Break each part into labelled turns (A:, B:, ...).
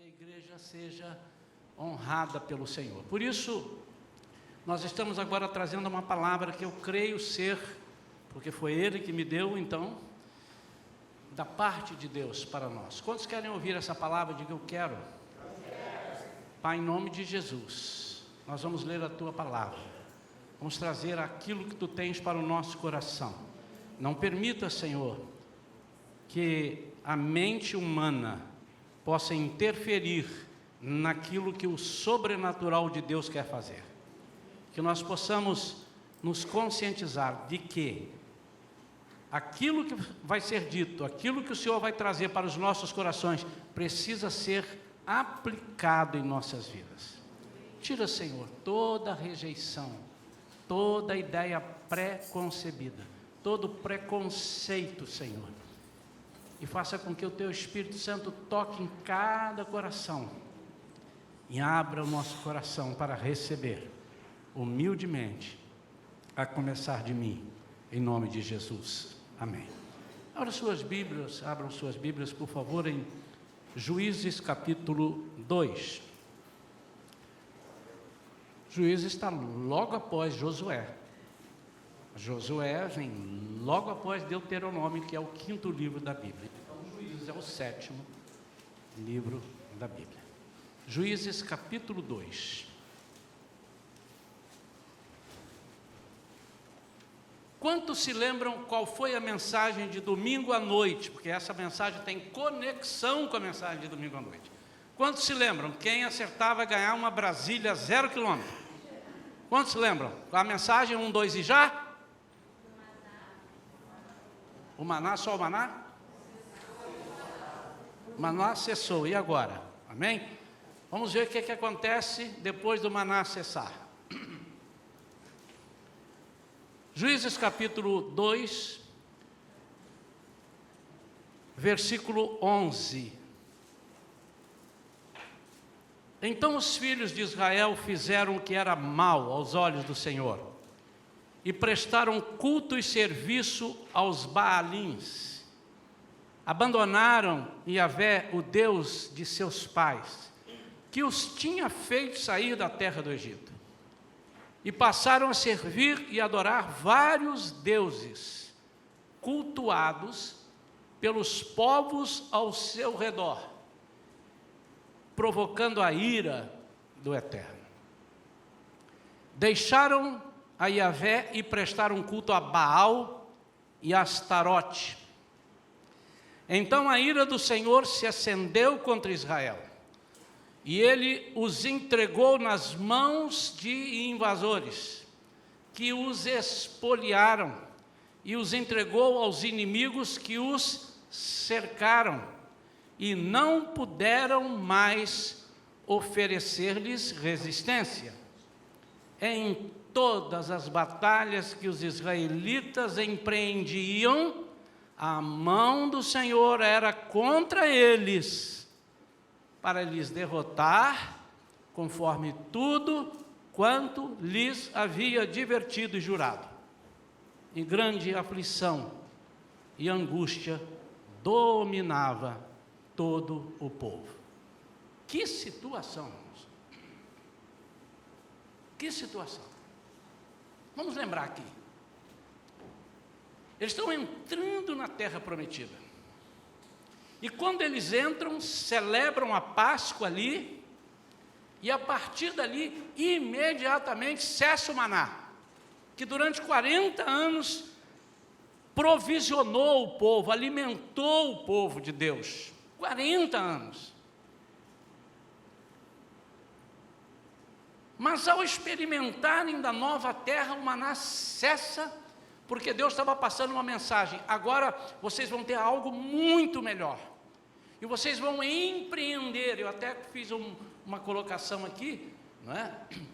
A: igreja seja honrada pelo Senhor. Por isso, nós estamos agora trazendo uma palavra que eu creio ser, porque foi Ele que me deu, então, da parte de Deus para nós. Quantos querem ouvir essa palavra? Diga, eu quero. Pai, em nome de Jesus, nós vamos ler a Tua palavra. Vamos trazer aquilo que Tu tens para o nosso coração. Não permita, Senhor, que a mente humana possa interferir naquilo que o sobrenatural de Deus quer fazer. Que nós possamos nos conscientizar de que aquilo que vai ser dito, aquilo que o Senhor vai trazer para os nossos corações, precisa ser aplicado em nossas vidas. Tira, Senhor, toda rejeição, toda ideia pré-concebida, todo preconceito, Senhor, e faça com que o Teu Espírito Santo toque em cada coração e abra o nosso coração para receber, humildemente, a começar de mim, em nome de Jesus. Amém. Abram suas Bíblias, por favor, em Juízes capítulo 2. Juízes está logo após Josué. Josué vem logo após Deuteronômio, que é o 5º livro da Bíblia. Então, Juízes é o 7º livro da Bíblia. Juízes capítulo 2. Quantos se lembram qual foi a mensagem de domingo à noite? Porque essa mensagem tem conexão com a mensagem de domingo à noite. Quantos se lembram? Quem acertar vai ganhar uma Brasília 0 km. Quantos se lembram? A mensagem 1, 2 e já? O maná, só o maná? O maná cessou, e agora? Amém? Vamos ver o que acontece depois do maná cessar. Juízes capítulo 2, versículo 11. Então os filhos de Israel fizeram o que era mal aos olhos do Senhor, e prestaram culto e serviço aos Baalins. Abandonaram Yahvé, o Deus de seus pais, que os tinha feito sair da terra do Egito, e passaram a servir e adorar vários deuses, cultuados pelos povos ao seu redor, provocando a ira do Eterno. Deixaram a Yahvé e prestaram culto a Baal e a Astarote. Então a ira do Senhor se acendeu contra Israel, e ele os entregou nas mãos de invasores, que os expoliaram, e os entregou aos inimigos que os cercaram, e não puderam mais oferecer-lhes resistência. Em todas as batalhas que os israelitas empreendiam, a mão do Senhor era contra eles, para lhes derrotar, conforme tudo quanto lhes havia advertido e jurado. E grande aflição e angústia dominava todo o povo. Que situação, irmãos. Que situação. Vamos lembrar aqui. Eles estão entrando na terra prometida. E quando eles entram, celebram a Páscoa ali, e a partir dali, imediatamente cessa o maná, que durante 40 anos provisionou o povo, alimentou o povo de Deus. 40 anos. Mas ao experimentarem da nova terra, o maná cessa, porque Deus estava passando uma mensagem: agora vocês vão ter algo muito melhor, e vocês vão empreender. Eu até fiz uma colocação aqui, não é?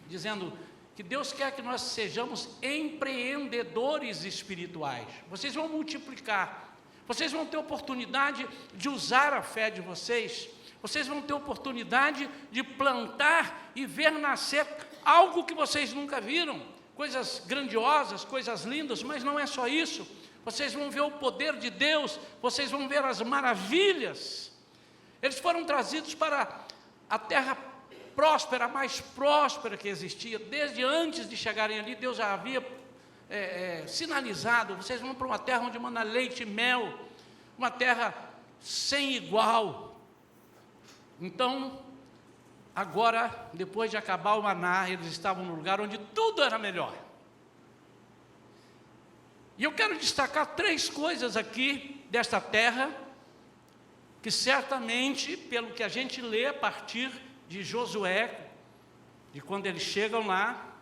A: Dizendo que Deus quer que nós sejamos empreendedores espirituais. Vocês vão multiplicar, vocês vão ter oportunidade de usar a fé de vocês, vocês vão ter oportunidade de plantar e ver nascer algo que vocês nunca viram. Coisas grandiosas, coisas lindas, mas não é só isso. Vocês vão ver o poder de Deus, vocês vão ver as maravilhas. Eles foram trazidos para a terra próspera, a mais próspera que existia. Desde antes de chegarem ali, Deus já havia sinalizado: vocês vão para uma terra onde manda leite e mel, uma terra sem igual. Então, agora, depois de acabar o maná, eles estavam no lugar onde tudo era melhor. E eu quero destacar 3 coisas aqui desta terra, que certamente, pelo que a gente lê a partir de Josué, de quando eles chegam lá,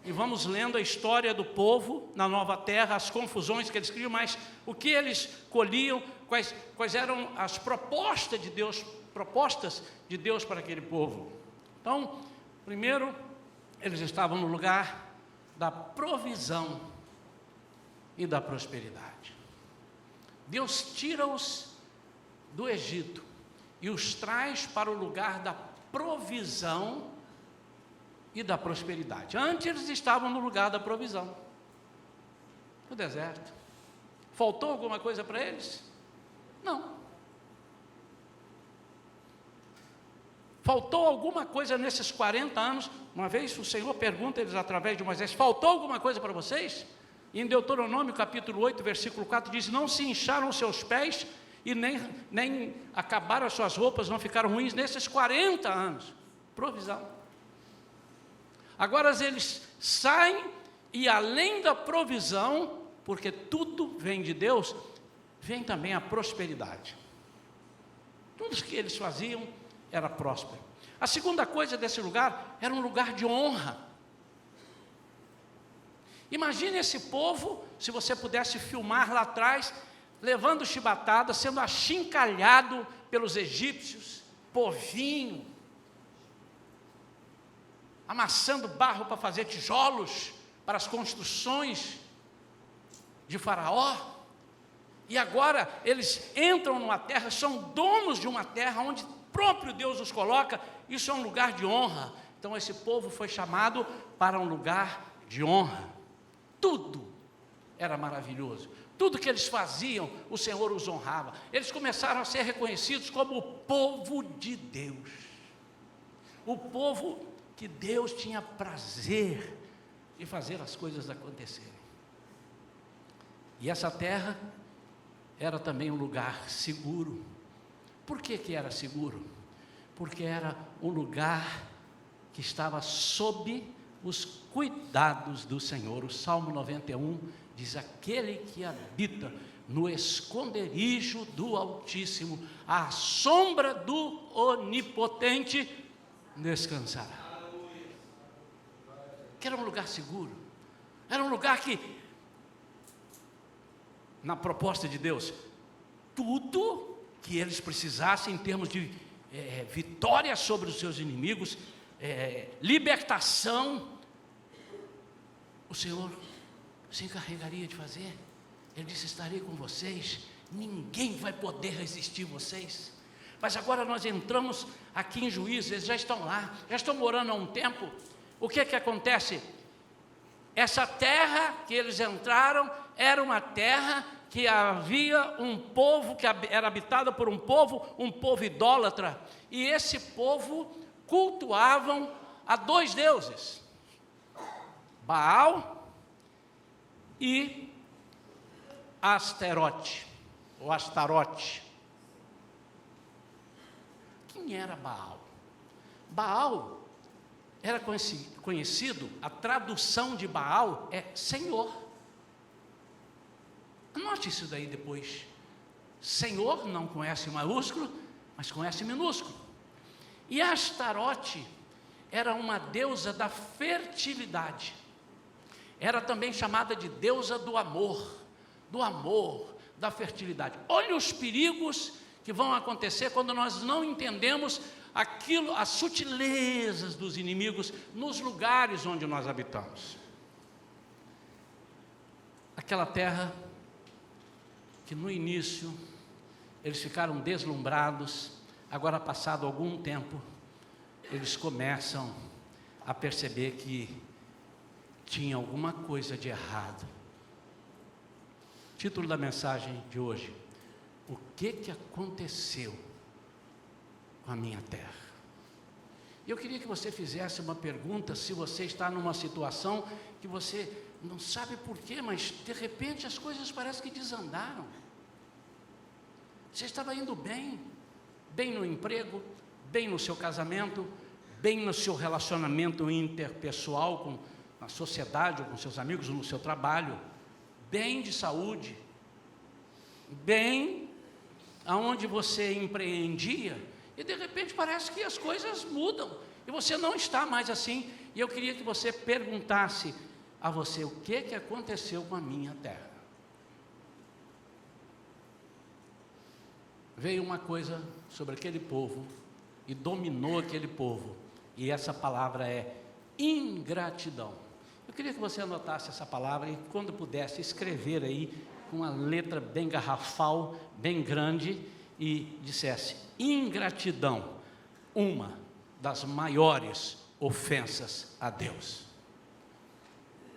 A: e vamos lendo a história do povo na nova terra, as confusões que eles criam, mas o que eles colhiam, quais eram as propostas de Deus para aquele povo. Então, primeiro, eles estavam no lugar da provisão e da prosperidade. Deus tira-os do Egito e os traz para o lugar da provisão e da prosperidade. Antes eles estavam no lugar da provisão, no deserto. Faltou alguma coisa para eles? Não. Faltou alguma coisa nesses 40 anos? Uma vez o Senhor pergunta a eles através de Moisés: faltou alguma coisa para vocês? E em Deuteronômio capítulo 8, versículo 4 diz: não se incharam os seus pés e nem acabaram as suas roupas, não ficaram ruins nesses 40 anos. Provisão. Agora eles saem e, além da provisão, porque tudo vem de Deus, vem também a prosperidade. Tudo o que eles faziam era próspero. A segunda coisa desse lugar era um lugar de honra. Imagine esse povo, se você pudesse filmar lá atrás, levando chibatada, sendo achincalhado pelos egípcios, povinho, amassando barro para fazer tijolos para as construções de Faraó. E agora eles entram numa terra, são donos de uma terra onde próprio Deus os coloca. Isso é um lugar de honra. Então esse povo foi chamado para um lugar de honra. Tudo era maravilhoso. Tudo que eles faziam, o Senhor os honrava. Eles começaram a ser reconhecidos como o povo de Deus. O povo que Deus tinha prazer em fazer as coisas acontecerem. E essa terra era também um lugar seguro. Por que era seguro? Porque era um lugar que estava sob os cuidados do Senhor. O Salmo 91 diz: aquele que habita no esconderijo do Altíssimo, à sombra do Onipotente descansará. Que era um lugar seguro, era um lugar que, na proposta de Deus, tudo que eles precisassem em termos de vitória sobre os seus inimigos, libertação, o Senhor se encarregaria de fazer. Ele disse: estarei com vocês, ninguém vai poder resistir vocês. Mas agora nós entramos aqui em Juízo, eles já estão lá, já estão morando há um tempo. O que acontece? Essa terra que eles entraram era uma terra que havia um povo, que era habitada por um povo idólatra, e esse povo cultuavam a 2 deuses, Baal e Astarote, ou Astarote. Quem era Baal? Baal era conhecido, a tradução de Baal é Senhor. Anote isso daí depois. Senhor não conhece maiúsculo, mas conhece minúsculo. E Astarote era uma deusa da fertilidade. Era também chamada de deusa do amor, da fertilidade. Olha os perigos que vão acontecer quando nós não entendemos aquilo, as sutilezas dos inimigos nos lugares onde nós habitamos. Aquela terra que no início eles ficaram deslumbrados, agora passado algum tempo, eles começam a perceber que tinha alguma coisa de errado. Título da mensagem de hoje: o que aconteceu com a minha terra? Eu queria que você fizesse uma pergunta, se você está numa situação que você não sabe por quê, mas de repente as coisas parecem que desandaram. Você estava indo bem, bem no emprego, bem no seu casamento, bem no seu relacionamento interpessoal na sociedade, ou com seus amigos, ou no seu trabalho, bem de saúde, bem aonde você empreendia, e de repente parece que as coisas mudam, e você não está mais assim. E eu queria que você perguntasse a você: o que aconteceu com a minha terra? Veio uma coisa sobre aquele povo, e dominou aquele povo, e essa palavra é ingratidão. Eu queria que você anotasse essa palavra, e quando pudesse escrever aí, com uma letra bem garrafal, bem grande, e dissesse: ingratidão, uma das maiores ofensas a Deus.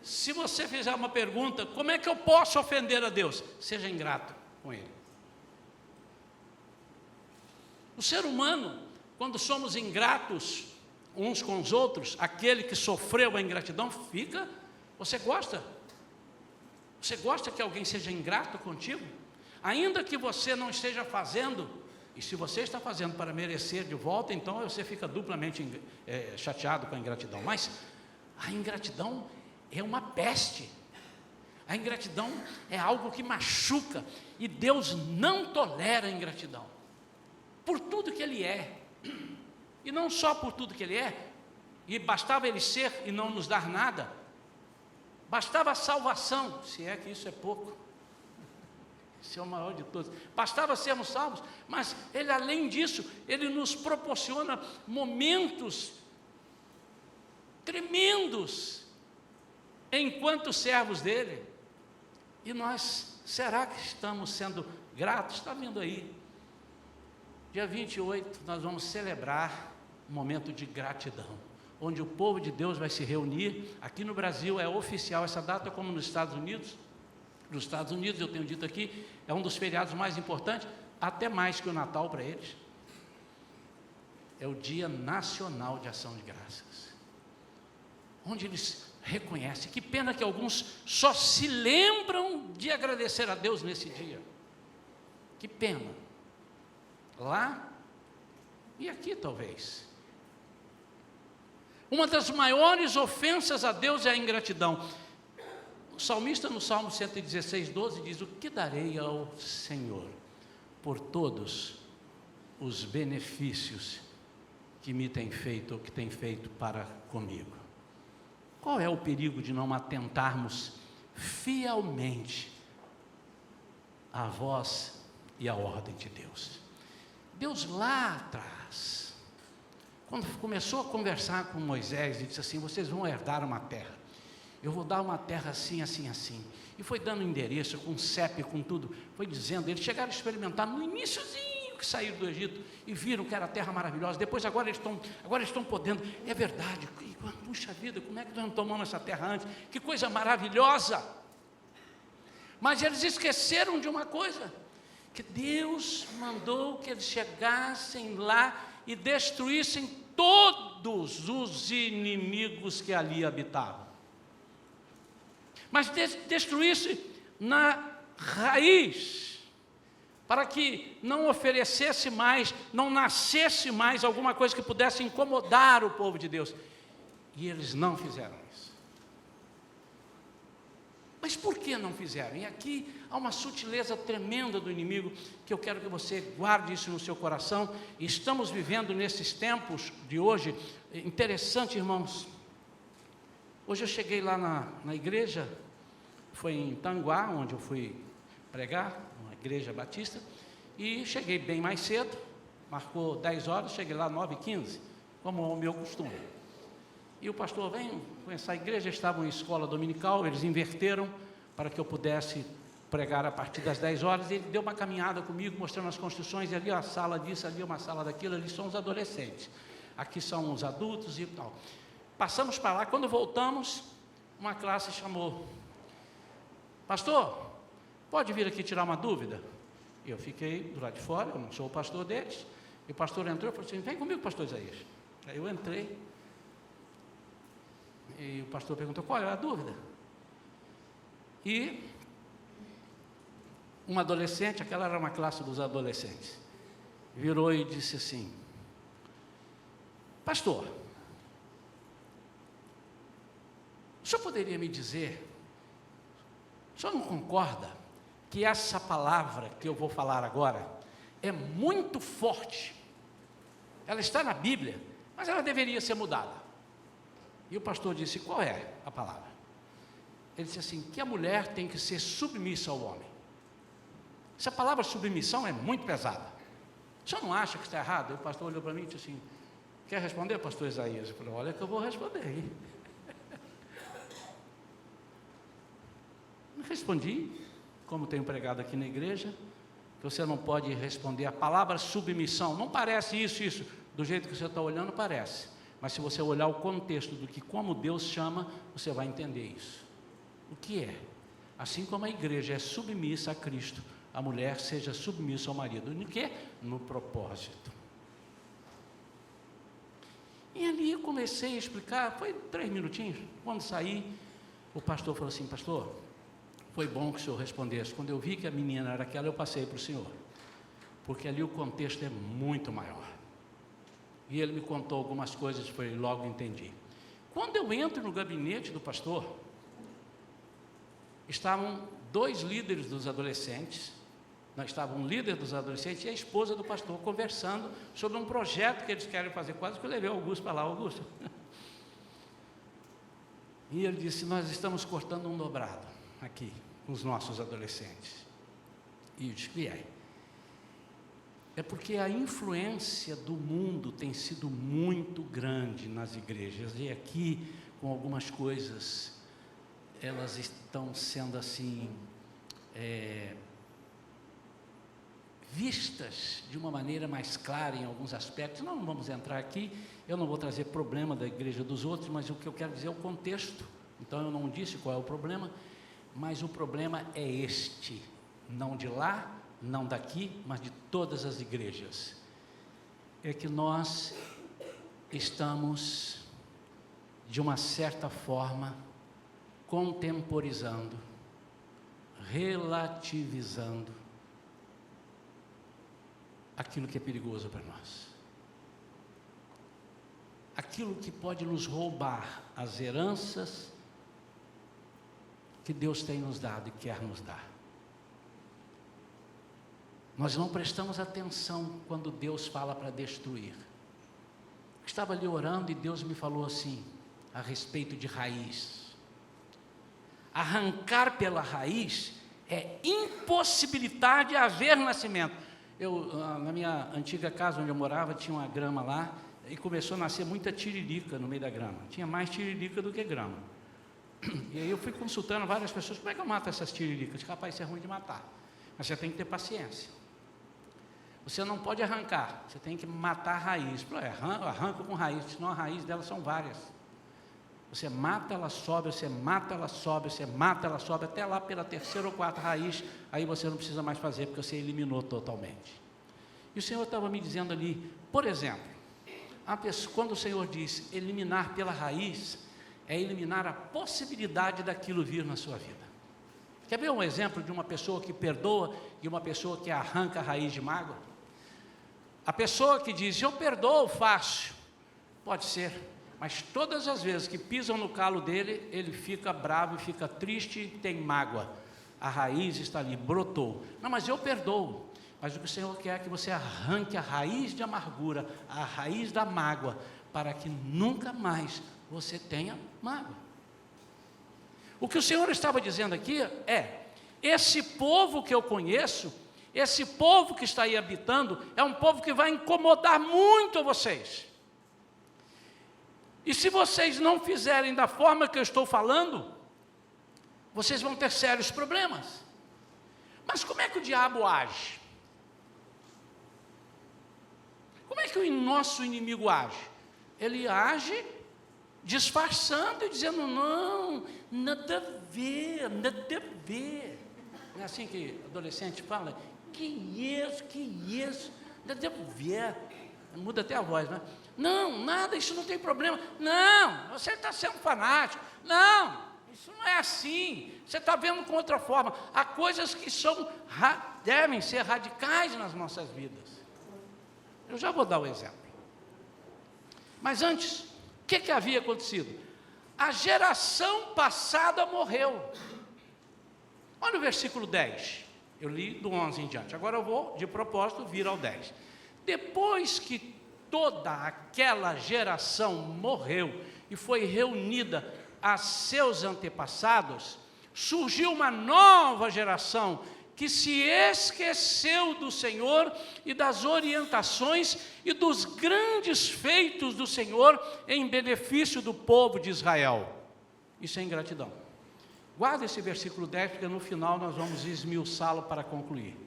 A: Se você fizer uma pergunta: como é que eu posso ofender a Deus? Seja ingrato com Ele. O ser humano, quando somos ingratos uns com os outros, aquele que sofreu a ingratidão fica. Você gosta? Você gosta que alguém seja ingrato contigo? Ainda que você não esteja fazendo, e se você está fazendo para merecer de volta, então você fica duplamente chateado com a ingratidão. Mas a ingratidão é uma peste. A ingratidão é algo que machuca, e Deus não tolera a ingratidão, por tudo que Ele é, e não só por tudo que Ele é, e bastava Ele ser e não nos dar nada, bastava a salvação, se é que isso é pouco, esse é o maior de todos, bastava sermos salvos, mas Ele, além disso, Ele nos proporciona momentos tremendos, enquanto servos dEle, e nós, será que estamos sendo gratos? Está vindo aí, dia 28, nós vamos celebrar um momento de gratidão, onde o povo de Deus vai se reunir. Aqui no Brasil é oficial essa data, como nos Estados Unidos. Nos Estados Unidos, eu tenho dito aqui, é um dos feriados mais importantes, até mais que o Natal para eles. É o Dia Nacional de Ação de Graças, onde eles reconhecem. Que pena que alguns só se lembram de agradecer a Deus nesse dia. Que pena. Lá e aqui talvez. Uma das maiores ofensas a Deus é a ingratidão. O salmista no Salmo 116, 12 diz: o que darei ao Senhor por todos os benefícios que me tem feito, ou que tem feito para comigo? Qual é o perigo de não atentarmos fielmente à voz e à ordem de Deus? Deus lá atrás, quando começou a conversar com Moisés, ele disse assim: vocês vão herdar uma terra, eu vou dar uma terra assim, assim, assim, e foi dando endereço, com CEP, com tudo, foi dizendo. Eles chegaram a experimentar no iniciozinho que saíram do Egito, e viram que era terra maravilhosa. Depois agora eles estão podendo, é verdade, puxa vida, como é que nós não tomamos essa terra antes, que coisa maravilhosa. Mas eles esqueceram de uma coisa, que Deus mandou que eles chegassem lá e destruíssem todos os inimigos que ali habitavam, mas destruísse na raiz, para que não oferecesse mais, não nascesse mais alguma coisa que pudesse incomodar o povo de Deus, e eles não fizeram isso. Mas por que não fizeram? E aqui há uma sutileza tremenda do inimigo, que eu quero que você guarde isso no seu coração. Estamos vivendo nesses tempos de hoje, interessante, irmãos. Hoje eu cheguei lá na igreja, foi em Tanguá, onde eu fui pregar, uma igreja batista, e cheguei bem mais cedo, marcou 10 horas, cheguei lá 9h15, como é o meu costume. E o pastor: vem conhecer a igreja. Estavam em escola dominical, eles inverteram para que eu pudesse pregar a partir das 10 horas, e ele deu uma caminhada comigo, mostrando as construções, e ali a sala disso, ali uma sala daquilo, ali são os adolescentes, aqui são os adultos e tal. Passamos para lá, quando voltamos, uma classe chamou: pastor, pode vir aqui tirar uma dúvida? Eu fiquei do lado de fora, eu não sou o pastor deles, e o pastor entrou e falou assim: vem comigo, pastor Isaías. Aí eu entrei, e o pastor perguntou, qual é a dúvida? E uma adolescente, aquela era uma classe dos adolescentes, virou e disse assim, pastor, o senhor poderia me dizer, o senhor não concorda que essa palavra que eu vou falar agora é muito forte? Ela está na Bíblia, mas ela deveria ser mudada. E o pastor disse, qual é a palavra? Ele disse assim, que a mulher tem que ser submissa ao homem. Essa palavra submissão é muito pesada. O senhor não acha que está errado? E o pastor olhou para mim e disse assim, quer responder, pastor Isaías? Eu falei, olha que eu vou responder, hein? Respondi, como tenho pregado aqui na igreja, que você não pode responder a palavra submissão. Não parece isso, do jeito que você está olhando, parece. Mas se você olhar o contexto do que como Deus chama, você vai entender isso. O que é? Assim como a igreja é submissa a Cristo, a mulher seja submissa ao marido. No quê? No propósito. E ali eu comecei a explicar, foi 3 minutinhos. Quando saí, o pastor falou assim, pastor, foi bom que o senhor respondesse. Quando eu vi que a menina era aquela, eu passei para o senhor. Porque ali o contexto é muito maior. E ele me contou algumas coisas, foi logo entendi. Quando eu entro no gabinete do pastor, estavam 2 líderes dos adolescentes, estavam um líder dos adolescentes e a esposa do pastor conversando sobre um projeto que eles querem fazer. Quase que eu levei o Augusto para lá, Augusto. E ele disse, nós estamos cortando um dobrado aqui, com os nossos adolescentes. E eu disse, que é porque a influência do mundo tem sido muito grande nas igrejas, e aqui, com algumas coisas, elas estão sendo assim, vistas de uma maneira mais clara em alguns aspectos. Não vamos entrar aqui, eu não vou trazer problema da igreja dos outros, mas o que eu quero dizer é o contexto. Então eu não disse qual é o problema, mas o problema é este, não de lá, não daqui, mas de todas as igrejas. É que nós estamos, de uma certa forma, contemporizando, relativizando aquilo que é perigoso para nós. Aquilo que pode nos roubar as heranças que Deus tem nos dado e quer nos dar. Nós não prestamos atenção quando Deus fala para destruir. Estava ali orando e Deus me falou assim, a respeito de raiz. Arrancar pela raiz é impossibilitar de haver nascimento. Na minha antiga casa onde eu morava, tinha uma grama lá, e começou a nascer muita tiririca no meio da grama. Tinha mais tiririca do que grama. E aí eu fui consultando várias pessoas, como é que eu mato essas tiriricas? Capaz, isso é ruim de matar, mas você tem que ter paciência. Você não pode arrancar, você tem que matar a raiz. Arranca com raiz, senão a raiz delas são várias. Você mata, ela sobe, você mata, ela sobe, você mata, ela sobe, até lá pela 3ª ou 4ª raiz, aí você não precisa mais fazer, porque você eliminou totalmente. E o Senhor estava me dizendo ali, por exemplo, quando o Senhor diz eliminar pela raiz, é eliminar a possibilidade daquilo vir na sua vida. Quer ver um exemplo de uma pessoa que perdoa e uma pessoa que arranca a raiz de mágoa? A pessoa que diz, eu perdoo fácil, pode ser, mas todas as vezes que pisam no calo dele, ele fica bravo e fica triste e tem mágoa. A raiz está ali, brotou. Não, mas eu perdoo. Mas o que o Senhor quer é que você arranque a raiz de amargura, a raiz da mágoa, para que nunca mais você tenha mágoa. O que o Senhor estava dizendo aqui é, esse povo que eu conheço, esse povo que está aí habitando, é um povo que vai incomodar muito vocês. E se vocês não fizerem da forma que eu estou falando, vocês vão ter sérios problemas. Mas como é que o diabo age? Como é que o nosso inimigo age? Ele age disfarçando e dizendo, não, nada a ver, nada a ver. Não é assim que adolescente fala? Que isso, nada a ver. muda até a voz, né? Não, nada, isso não tem problema. Não, você está sendo fanático. Não, isso não é assim. Você está vendo com outra forma. Há coisas que devem ser radicais nas nossas vidas. Eu já vou dar o exemplo. Mas antes, o que havia acontecido? A geração passada morreu. Olha o versículo 10. Eu li do 11 em diante. Agora eu vou, de propósito, vir ao 10. Depois que toda aquela geração morreu e foi reunida a seus antepassados, surgiu uma nova geração que se esqueceu do Senhor e das orientações e dos grandes feitos do Senhor em benefício do povo de Israel. Isso é ingratidão. Guarda esse versículo 10, porque no final nós vamos esmiuçá-lo para concluir.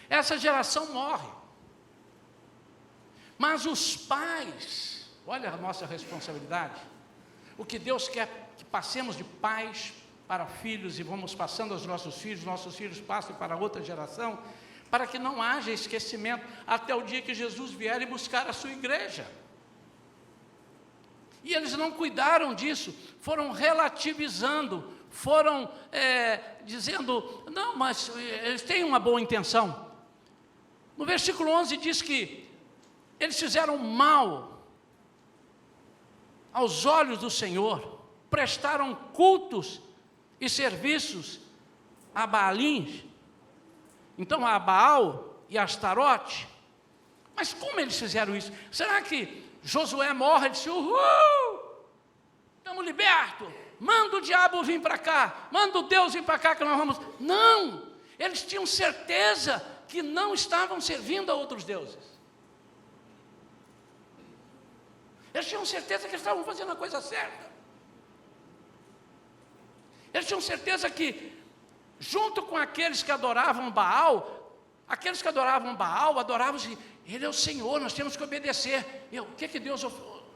A: Essa geração morre. Mas os pais, olha a nossa responsabilidade, o que Deus quer que passemos de pais para filhos e vamos passando aos nossos filhos passem para outra geração, para que não haja esquecimento até o dia que Jesus vier e buscar a sua igreja. E eles não cuidaram disso, foram relativizando, foram dizendo, não, mas eles têm uma boa intenção. No versículo 11 diz que eles fizeram mal aos olhos do Senhor, prestaram cultos e serviços a Baalins, então a Baal e a Astarote. Mas como eles fizeram isso? Será que Josué morre e disse, estamos libertos, manda o diabo vir para cá, manda o Deus vir para cá que nós vamos... Não, eles tinham certeza que não estavam servindo a outros deuses. Eles tinham certeza que eles estavam fazendo a coisa certa. Eles tinham certeza que, junto com aqueles que adoravam Baal, adoravam assim, ele é o Senhor, nós temos que obedecer. E o que Deus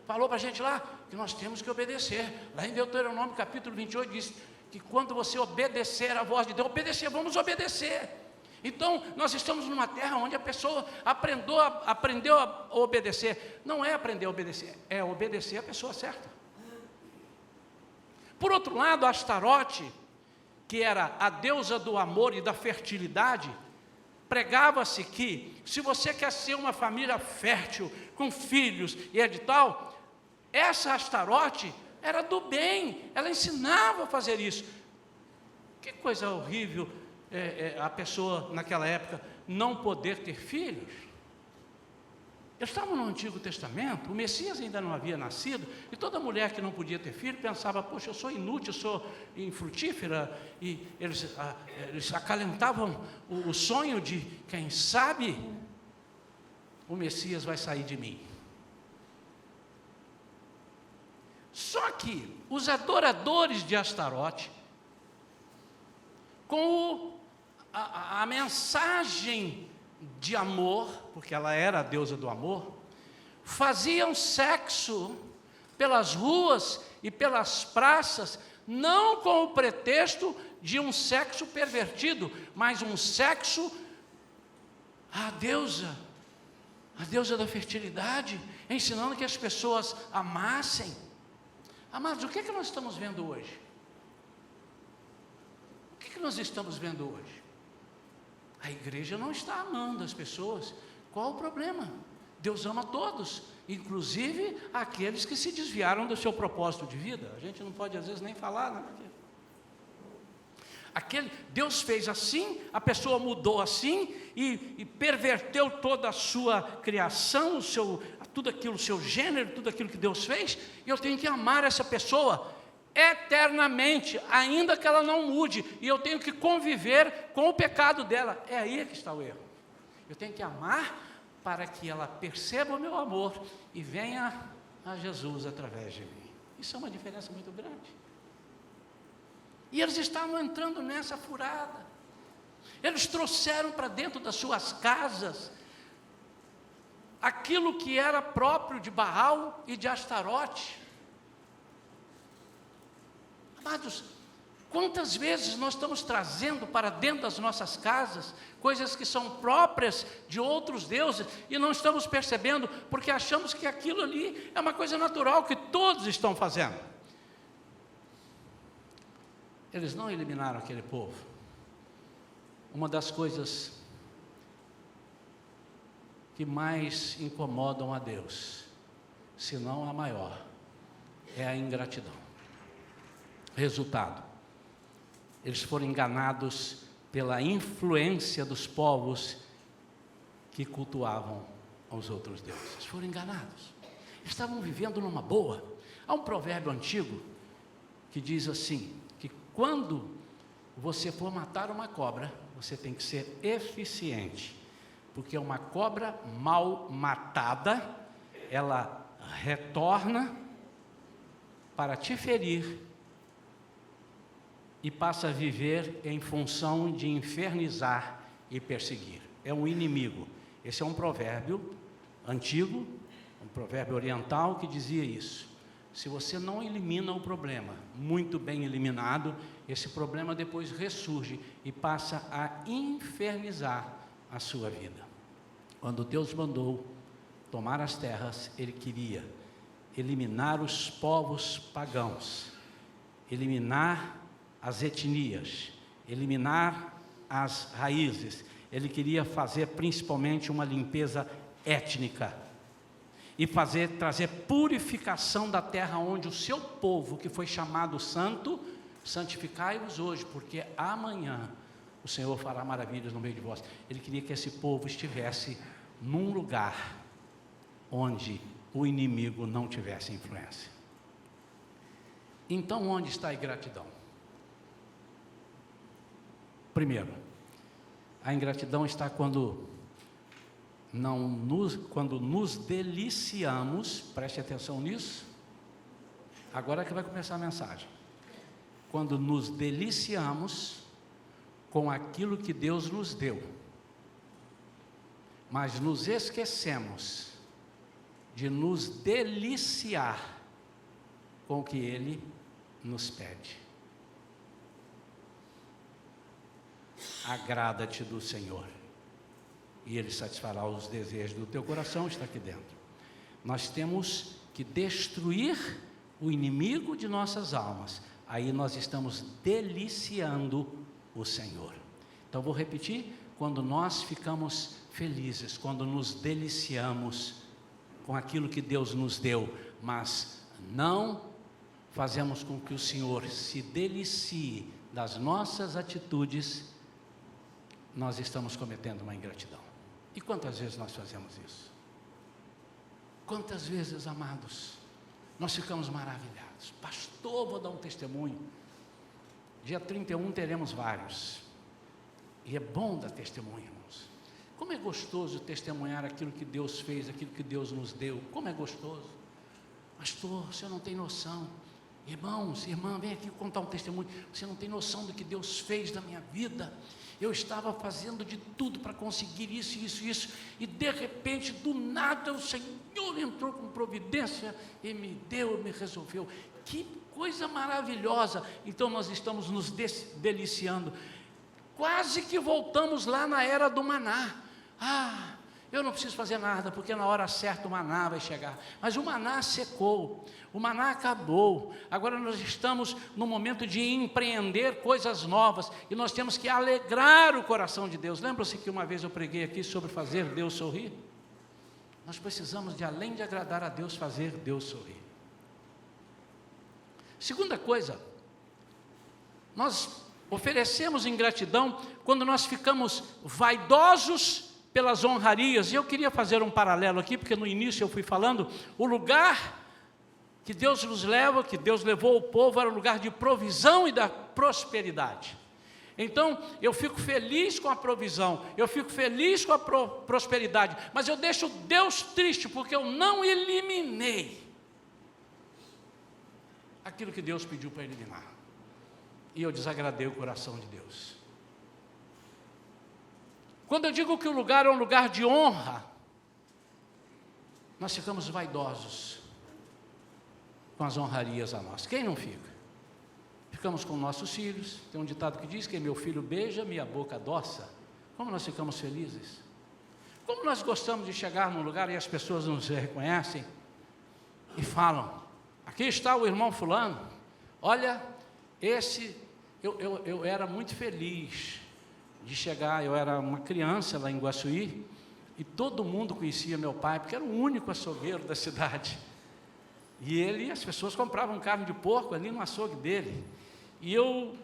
A: falou para a gente lá? Que nós temos que obedecer. Lá em Deuteronômio capítulo 28 diz que quando você obedecer a voz de Deus, vamos obedecer. Então, nós estamos numa terra onde a pessoa aprendeu a obedecer. Não é aprender a obedecer, é obedecer a pessoa certa. Por outro lado, a Astarote, que era a deusa do amor e da fertilidade, pregava-se que, se você quer ser uma família fértil, com filhos e tal, essa Astarote era do bem, ela ensinava a fazer isso. Que coisa horrível a pessoa, naquela época, não poder ter filhos. Eles estavam no Antigo Testamento, o Messias ainda não havia nascido, e toda mulher que não podia ter filho pensava, poxa, eu sou inútil, eu sou infrutífera, e eles acalentavam o sonho de, quem sabe, o Messias vai sair de mim. Só que os adoradores de Astarote, com a mensagem de amor, porque ela era a deusa do amor, faziam sexo pelas ruas e pelas praças, não com o pretexto de um sexo pervertido, mas um sexo à deusa da fertilidade, ensinando que as pessoas amassem. Amados, o que nós estamos vendo hoje? O que nós estamos vendo hoje? A igreja não está amando as pessoas. Qual o problema? Deus ama todos, inclusive aqueles que se desviaram do seu propósito de vida. A gente não pode às vezes nem falar, né? Deus fez assim, a pessoa mudou assim e perverteu toda a sua criação, tudo aquilo, o seu gênero, tudo aquilo que Deus fez, e eu tenho que amar essa pessoa eternamente, ainda que ela não mude, e eu tenho que conviver com o pecado dela. É aí que está o erro. Eu tenho que amar para que ela perceba o meu amor e venha a Jesus através de mim. Isso é uma diferença muito grande. E eles estavam entrando nessa furada. Eles trouxeram para dentro das suas casas aquilo que era próprio de Baal e de Astarote. Amados, Quantas vezes nós estamos trazendo para dentro das nossas casas coisas que são próprias de outros deuses e não estamos percebendo porque achamos que aquilo ali é uma coisa natural que todos estão fazendo. Eles não eliminaram aquele povo. Uma das coisas que mais incomodam a Deus, se não a maior, é a ingratidão. Resultado: eles foram enganados pela influência dos povos que cultuavam aos outros deuses. Eles foram enganados. Eles estavam vivendo numa boa. Há um provérbio antigo que diz assim, que quando você for matar uma cobra, você tem que ser eficiente, porque uma cobra mal matada, ela retorna para te ferir e passa a viver em função de infernizar e perseguir. É um inimigo. Esse é um provérbio antigo, um provérbio oriental que dizia isso. Se você não elimina o problema, muito bem eliminado, esse problema depois ressurge e passa a infernizar a sua vida. Quando Deus mandou tomar as terras, Ele queria eliminar os povos pagãos, eliminar as etnias, eliminar as raízes. Ele queria fazer principalmente uma limpeza étnica e trazer purificação da terra onde o seu povo, que foi chamado santo, santificai-vos hoje, porque amanhã o Senhor fará maravilhas no meio de vós. Ele queria que esse povo estivesse num lugar onde o inimigo não tivesse influência. Então, onde está a ingratidão? Primeiro, a ingratidão está quando nos deliciamos, preste atenção nisso, agora é que vai começar a mensagem. Quando nos deliciamos com aquilo que Deus nos deu, mas nos esquecemos de nos deliciar com o que Ele nos pede. Agrada-te do Senhor, e Ele satisfará os desejos do teu coração, está aqui dentro. Nós temos que destruir o inimigo de nossas almas, aí nós estamos deliciando o Senhor. Então vou repetir, quando nós ficamos felizes, quando nos deliciamos com aquilo que Deus nos deu, mas não fazemos com que o Senhor se delicie das nossas atitudes, nós estamos cometendo uma ingratidão. E quantas vezes nós fazemos isso? Quantas vezes, amados, nós ficamos maravilhados. Pastor, vou dar um testemunho. Dia 31 teremos vários. E é bom dar testemunho, irmãos. Como é gostoso testemunhar aquilo que Deus fez, aquilo que Deus nos deu. Como é gostoso. Pastor, você não tem noção. Irmãos, irmã, vem aqui contar um testemunho. Você não tem noção do que Deus fez na minha vida. Eu estava fazendo de tudo para conseguir isso, e de repente, do nada, o Senhor entrou com providência e me deu, me resolveu. Que coisa maravilhosa! Então nós estamos nos deliciando. Quase que voltamos lá na era do maná. Eu não preciso fazer nada, porque na hora certa o maná vai chegar. Mas o maná secou, o maná acabou. Agora nós estamos no momento de empreender coisas novas, e nós temos que alegrar o coração de Deus. Lembra-se que uma vez eu preguei aqui sobre fazer Deus sorrir? Nós precisamos de, além de agradar a Deus, fazer Deus sorrir. Segunda coisa, nós oferecemos ingratidão quando nós ficamos vaidosos pelas honrarias. E eu queria fazer um paralelo aqui, porque no início eu fui falando, o lugar que Deus nos leva, que Deus levou o povo, era o lugar de provisão e da prosperidade. Então, eu fico feliz com a provisão, eu fico feliz com a prosperidade, mas eu deixo Deus triste, porque eu não eliminei aquilo que Deus pediu para eliminar. E eu desagradei o coração de Deus. Quando eu digo que o lugar é um lugar de honra, nós ficamos vaidosos com as honrarias a nós. Quem não fica? ficamos com nossos filhos. Tem um ditado que diz que meu filho beija, minha boca adoça. Como nós ficamos felizes. Como nós gostamos de chegar num lugar e as pessoas nos reconhecem e falam, aqui está o irmão fulano, olha, eu era muito feliz de chegar, eu era uma criança lá em Guaçuí, e todo mundo conhecia meu pai, porque era o único açougueiro da cidade. E as pessoas compravam carne de porco ali no açougue dele. E eu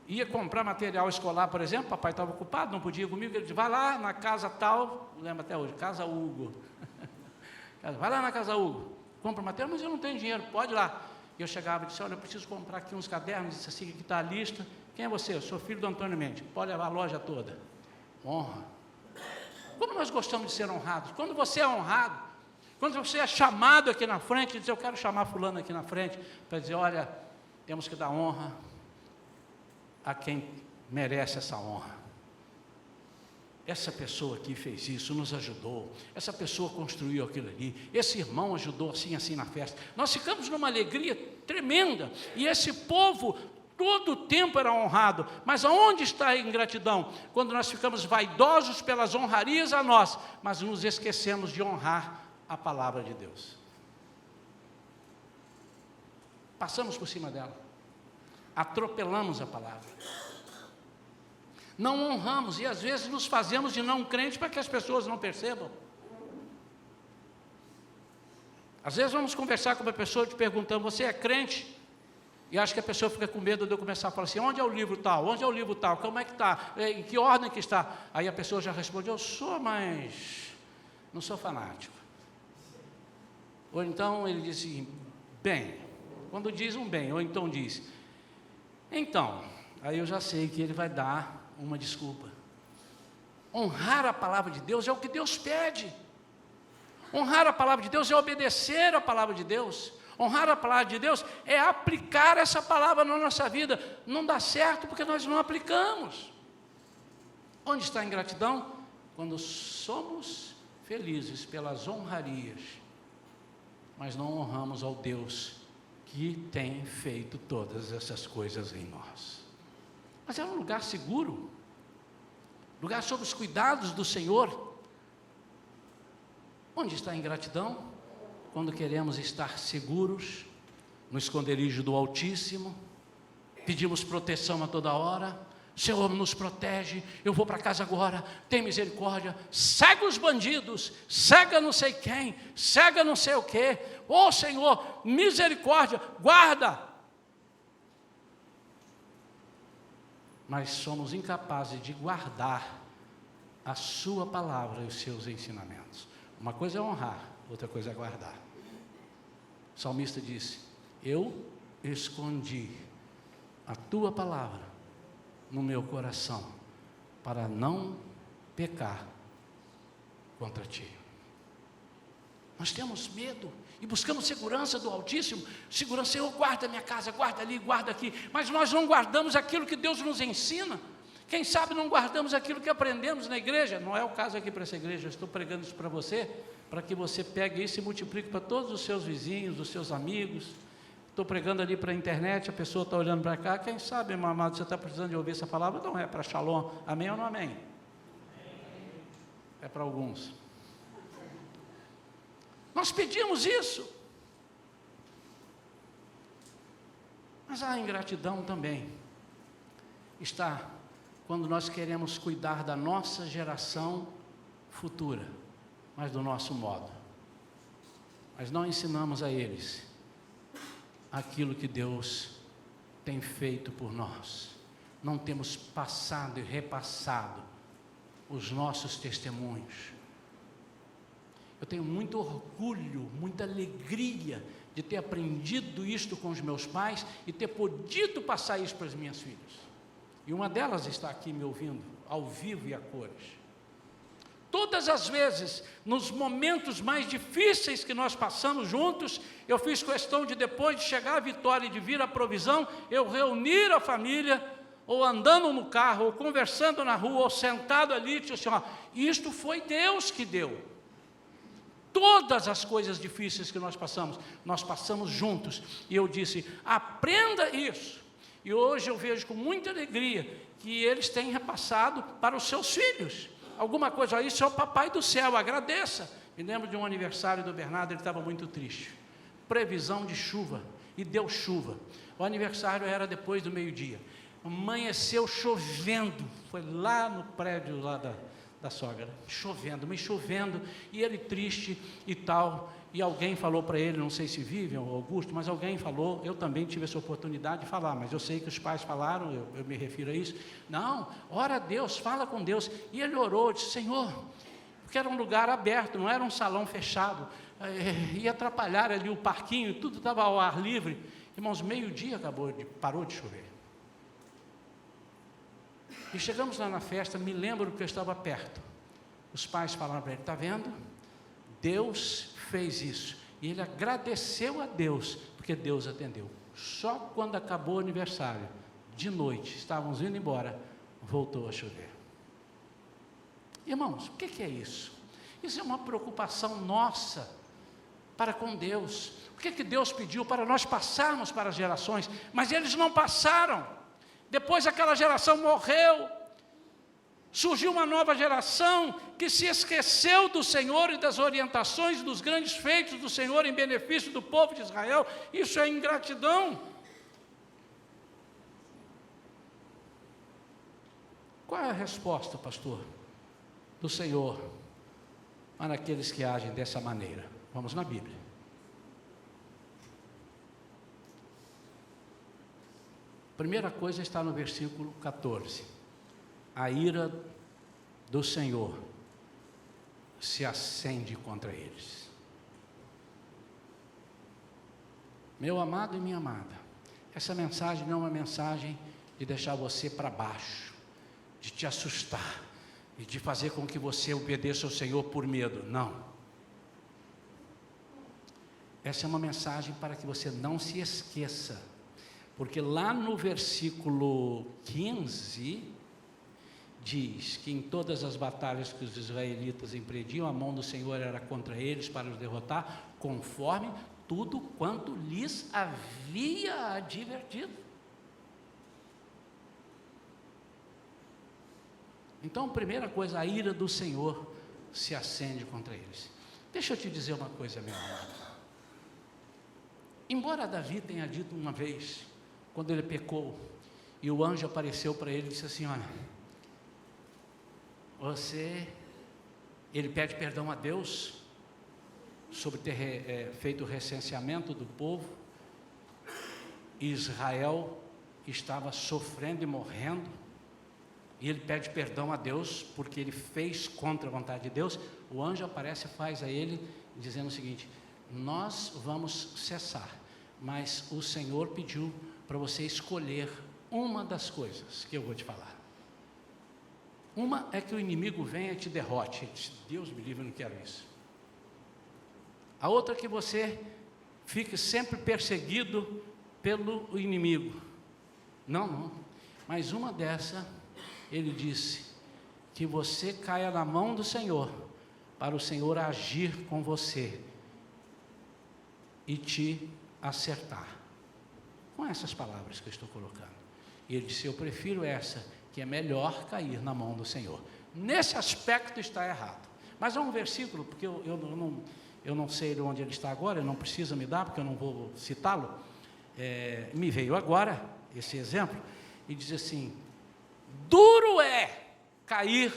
A: ia comprar material escolar, por exemplo, papai estava ocupado, não podia ir comigo, ele disse, vai lá na casa tal, lembro até hoje, Casa Hugo. Vai lá na Casa Hugo, compra material, mas eu não tenho dinheiro, pode ir lá. E eu chegava e disse, olha, eu preciso comprar aqui uns cadernos, disse assim, aqui está a lista. Quem é você? Eu sou filho do Antônio Mendes, pode levar a loja toda. Honra. Como nós gostamos de ser honrados? Quando você é honrado, quando você é chamado aqui na frente, diz, eu quero chamar fulano aqui na frente, para dizer, olha, temos que dar honra a quem merece essa honra. Essa pessoa aqui fez isso, nos ajudou, essa pessoa construiu aquilo ali, esse irmão ajudou assim na festa. Nós ficamos numa alegria tremenda, e esse povo todo o tempo era honrado. Mas aonde está a ingratidão? Quando nós ficamos vaidosos pelas honrarias a nós, mas nos esquecemos de honrar a palavra de Deus. Passamos por cima dela, atropelamos a palavra, não honramos, e às vezes nos fazemos de não crente para que as pessoas não percebam. Às vezes vamos conversar com uma pessoa te perguntando, você é crente? E acho que a pessoa fica com medo de eu começar a falar assim, onde é o livro tal? Onde é o livro tal? Como é que está? Em que ordem que está? Aí a pessoa já responde, eu sou, mas não sou fanático. Ou então ele diz assim, bem, quando diz um bem, ou então diz, então, aí eu já sei que ele vai dar uma desculpa. Honrar a palavra de Deus é o que Deus pede. Honrar a palavra de Deus é obedecer a palavra de Deus. Honrar a palavra de Deus é aplicar essa palavra na nossa vida. Não dá certo porque nós não aplicamos. Onde está a ingratidão? Quando somos felizes pelas honrarias, mas não honramos ao Deus que tem feito todas essas coisas em nós. Mas é um lugar seguro, lugar sob os cuidados do Senhor. Onde está a ingratidão? Quando queremos estar seguros, no esconderijo do Altíssimo, pedimos proteção a toda hora, Senhor nos protege, eu vou para casa agora, tem misericórdia, cega os bandidos, cega não sei quem, cega não sei o quê, ô Senhor, misericórdia, guarda. Mas somos incapazes de guardar a sua palavra e os seus ensinamentos. Uma coisa é honrar, outra coisa é guardar. O salmista disse, eu escondi a tua palavra no meu coração, para não pecar contra ti. Nós temos medo e buscamos segurança do Altíssimo. Segurança, Senhor, guarda minha casa, guarda ali, guarda aqui. Mas nós não guardamos aquilo que Deus nos ensina. Quem sabe não guardamos aquilo que aprendemos na igreja. Não é o caso aqui para essa igreja, eu estou pregando isso para você, para que você pegue isso e multiplique para todos os seus vizinhos, os seus amigos. Estou pregando ali para a internet, a pessoa está olhando para cá, quem sabe, meu amado, você está precisando de ouvir essa palavra? Não é para Shalom, amém ou não amém? É para alguns. Nós pedimos isso. Mas a ingratidão também está quando nós queremos cuidar da nossa geração futura, mas do nosso modo. Mas não ensinamos a eles aquilo que Deus tem feito por nós. Não temos passado e repassado os nossos testemunhos. Eu tenho muito orgulho, muita alegria de ter aprendido isto com os meus pais e ter podido passar isso para as minhas filhas. E uma delas está aqui me ouvindo, ao vivo e a cores. Todas as vezes, nos momentos mais difíceis que nós passamos juntos, eu fiz questão de, depois de chegar a vitória e de vir a provisão, eu reunir a família, ou andando no carro, ou conversando na rua, ou sentado ali, e disse assim, ó, isto foi Deus que deu. Todas as coisas difíceis que nós passamos juntos. E eu disse, aprenda isso. E hoje eu vejo com muita alegria que eles têm repassado para os seus filhos. Alguma coisa aí, seu papai do céu, agradeça. Me lembro de um aniversário do Bernardo, ele estava muito triste. Previsão de chuva, e deu chuva. O aniversário era depois do meio-dia. Amanheceu chovendo, foi lá no prédio lá da sogra, chovendo, mas chovendo, e ele triste e tal, e alguém falou para ele, não sei se Vivian ou Augusto, mas alguém falou, eu também tive essa oportunidade de falar, mas eu sei que os pais falaram, eu me refiro a isso, não, ora a Deus, fala com Deus, e ele orou, disse, Senhor, porque era um lugar aberto, não era um salão fechado, ia atrapalhar ali o parquinho, tudo estava ao ar livre, irmãos, meio-dia parou de chover. E chegamos lá na festa, me lembro que eu estava perto. Os pais falaram para ele, está vendo? Deus fez isso. E ele agradeceu a Deus, porque Deus atendeu. Só quando acabou o aniversário, de noite, estávamos indo embora, voltou a chover. Irmãos, o que é isso? Isso é uma preocupação nossa para com Deus. O que Deus pediu para nós passarmos para as gerações? Mas eles não passaram. Depois aquela geração morreu, surgiu uma nova geração que se esqueceu do Senhor e das orientações, dos grandes feitos do Senhor em benefício do povo de Israel. Isso é ingratidão. Qual é a resposta, pastor, do Senhor para aqueles que agem dessa maneira? Vamos na Bíblia. Primeira coisa está no versículo 14. A ira do Senhor se acende contra eles. Meu amado e minha amada, essa mensagem não é uma mensagem de deixar você para baixo, de te assustar e de fazer com que você obedeça ao Senhor por medo, não. Essa é uma mensagem para que você não se esqueça. Porque lá no versículo 15, diz que em todas as batalhas que os israelitas empreendiam, a mão do Senhor era contra eles para os derrotar, conforme tudo quanto lhes havia advertido. Então, primeira coisa, a ira do Senhor se acende contra eles. Deixa eu te dizer uma coisa, meu amado. Embora Davi tenha dito uma vez, quando ele pecou, e o anjo apareceu para ele e disse assim, olha, ele pede perdão a Deus, sobre ter feito o recenseamento do povo, Israel estava sofrendo e morrendo, e ele pede perdão a Deus, porque ele fez contra a vontade de Deus. O anjo aparece e faz a ele, dizendo o seguinte, nós vamos cessar, mas o Senhor pediu para você escolher uma das coisas que eu vou te falar. Uma é que o inimigo venha e te derrote. Deus me livre, eu não quero isso. A outra é que você fique sempre perseguido pelo inimigo. Não. Mas uma dessa, ele disse, que você caia na mão do Senhor, para o Senhor agir com você e te acertar. Com essas palavras que eu estou colocando. E ele disse, eu prefiro essa, que é melhor cair na mão do Senhor. Nesse aspecto está errado. Mas há um versículo, porque eu não sei de onde ele está agora, eu não preciso me dar, porque eu não vou citá-lo. Me veio agora esse exemplo, e diz assim, duro é cair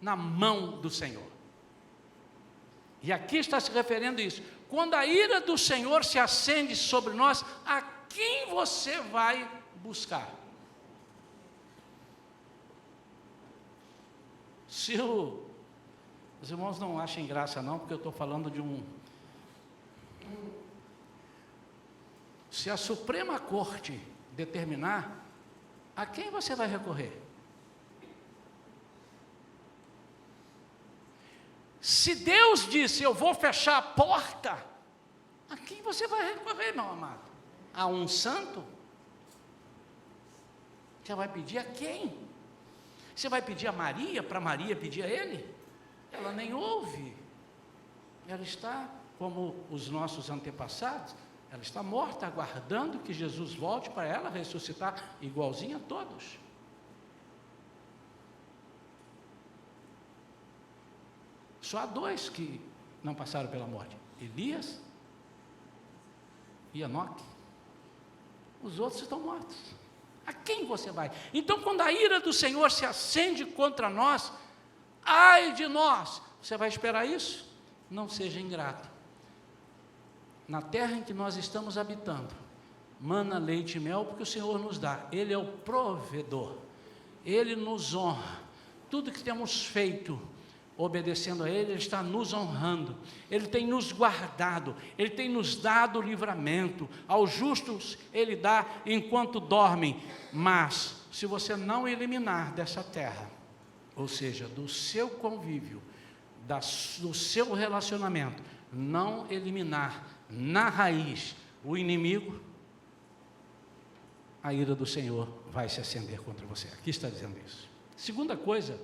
A: na mão do Senhor. E aqui está se referindo a isso. Quando a ira do Senhor se acende sobre nós, a quem você vai buscar? Se os irmãos não achem graça não, porque eu estou falando de se a Suprema Corte determinar, a quem você vai recorrer? Se Deus disse, eu vou fechar a porta, a quem você vai recorrer, meu amado? A um santo? Você vai pedir a quem? Você vai pedir a Maria, para Maria pedir a ele? Ela nem ouve. ela está como os nossos antepassados, ela está morta, aguardando que Jesus volte para ela ressuscitar, igualzinha a todos. Só há dois que não passaram pela morte: Elias e Enoque. Os outros estão mortos. A quem você vai? Então, quando a ira do Senhor se acende contra nós, ai de nós, você vai esperar isso? Não seja ingrato. Na terra em que nós estamos habitando, mana leite e mel, porque o Senhor nos dá. Ele é o provedor, Ele nos honra. Tudo que temos feito obedecendo a Ele, Ele está nos honrando, Ele tem nos guardado, Ele tem nos dado livramento. Aos justos Ele dá enquanto dormem. Mas se você não eliminar dessa terra, ou seja, do seu convívio, do seu relacionamento, não eliminar na raiz o inimigo, a ira do Senhor vai se acender contra você. Aqui está dizendo isso. Segunda coisa,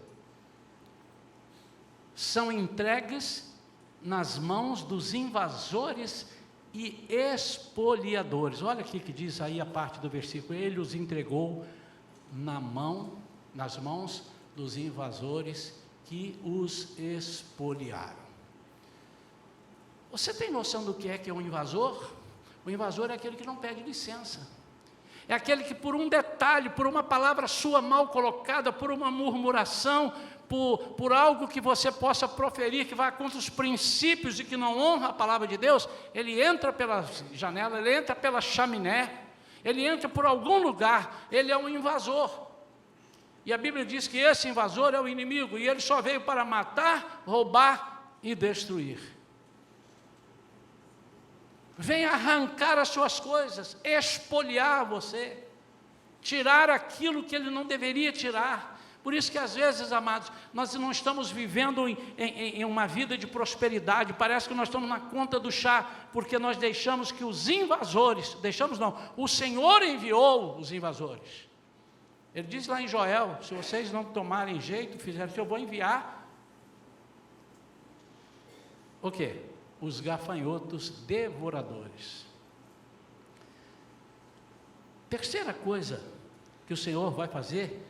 A: são entregues nas mãos dos invasores e expoliadores. Olha aqui que diz aí a parte do versículo: Ele os entregou nas mãos dos invasores que os expoliaram. Você tem noção do que é um invasor? O invasor é aquele que não pede licença. É aquele que por um detalhe, por uma palavra sua mal colocada, por uma murmuração, por algo que você possa proferir, que vai contra os princípios e que não honra a palavra de Deus, ele entra pela janela, ele entra pela chaminé, ele entra por algum lugar, ele é um invasor. E a Bíblia diz que esse invasor é o inimigo, e ele só veio para matar, roubar e destruir. Vem arrancar as suas coisas, expoliar você, tirar aquilo que ele não deveria tirar. Por isso que às vezes, amados, nós não estamos vivendo em uma vida de prosperidade, parece que nós estamos na conta do chá, porque nós deixamos que os invasores, o Senhor enviou os invasores. Ele diz lá em Joel: se vocês não tomarem jeito, fizerem isso, eu vou enviar o quê? Os gafanhotos devoradores. Terceira coisa que o Senhor vai fazer,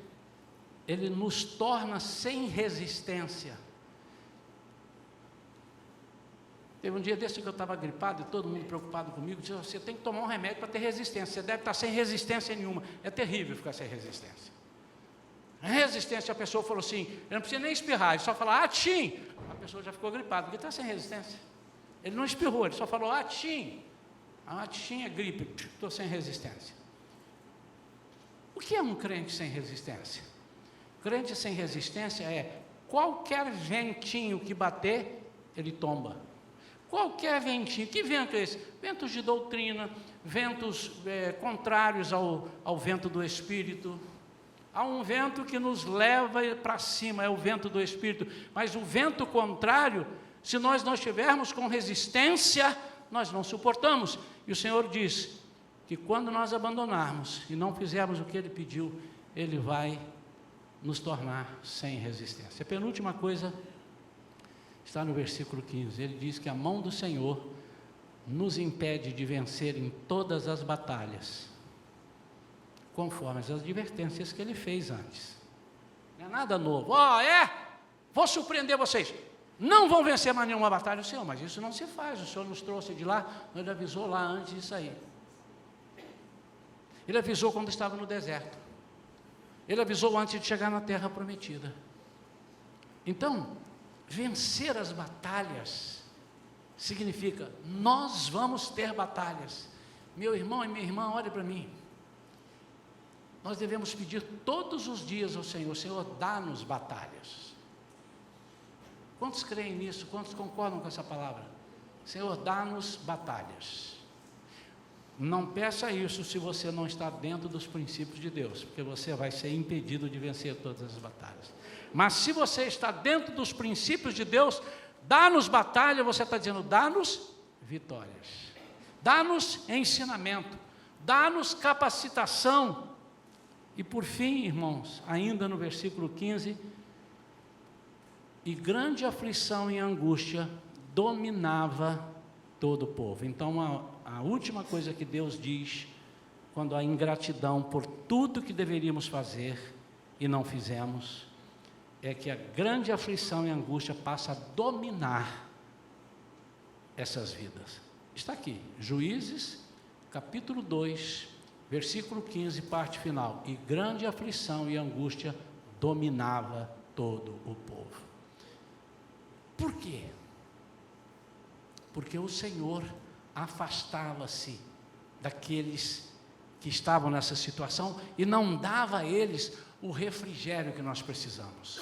A: Ele nos torna sem resistência. Teve um dia desse que eu estava gripado e todo mundo preocupado comigo, disse: você tem que tomar um remédio para ter resistência, você deve estar sem resistência nenhuma. É terrível ficar sem resistência. Resistência, a pessoa falou assim, ele não precisa nem espirrar, ele só fala atim, a pessoa já ficou gripada, porque está sem resistência. Ele não espirrou, ele só falou atim. Atim é gripe, estou sem resistência. O que é um crente sem resistência? Crente sem resistência é qualquer ventinho que bater, ele tomba. Qualquer ventinho. Que vento é esse? Ventos de doutrina, ventos contrários ao vento do Espírito. Há um vento que nos leva para cima, é o vento do Espírito. Mas o vento contrário, se nós não estivermos com resistência, nós não suportamos. E o Senhor diz que quando nós abandonarmos e não fizermos o que Ele pediu, Ele vai nos tornar sem resistência. A penúltima coisa está no versículo 15. Ele diz que a mão do Senhor nos impede de vencer em todas as batalhas, conforme as advertências que Ele fez antes. Não é nada novo. Vou surpreender vocês. Não vão vencer mais nenhuma batalha. Senhor, mas isso não se faz. O Senhor nos trouxe de lá, Ele avisou lá antes de sair. Ele avisou quando estava no deserto. Ele avisou antes de chegar na terra prometida. Então, vencer as batalhas significa, nós vamos ter batalhas. Meu irmão e minha irmã, olha para mim. Nós devemos pedir todos os dias ao Senhor: Senhor, dá-nos batalhas. Quantos creem nisso? Quantos concordam com essa palavra? Senhor, dá-nos batalhas. Não peça isso se você não está dentro dos princípios de Deus, porque você vai ser impedido de vencer todas as batalhas. Mas se você está dentro dos princípios de Deus, dá-nos batalha, você está dizendo, dá-nos vitórias, dá-nos ensinamento, dá-nos capacitação. E por fim, irmãos, ainda no versículo 15, e grande aflição e angústia dominava todo o povo. Então, a última coisa que Deus diz, quando a ingratidão por tudo que deveríamos fazer e não fizemos, é que a grande aflição e angústia passa a dominar essas vidas. Está aqui, Juízes, capítulo 2, versículo 15, parte final. E grande aflição e angústia dominava todo o povo. Por quê? Porque o Senhor afastava-se daqueles que estavam nessa situação e não dava a eles o refrigério que nós precisamos.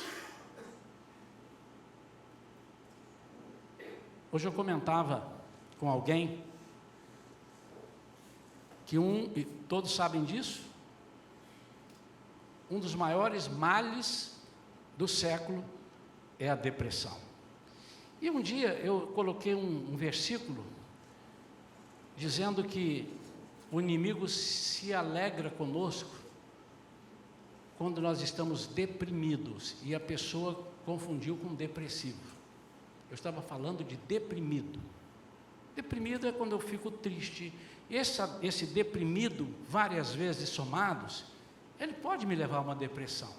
A: Hoje eu comentava com alguém que e todos sabem disso, um dos maiores males do século é a depressão. E um dia eu coloquei um versículo dizendo que o inimigo se alegra conosco quando nós estamos deprimidos, e a pessoa confundiu com depressivo. Eu estava falando de deprimido. Deprimido é quando eu fico triste. Esse deprimido, várias vezes somados, ele pode me levar a uma depressão.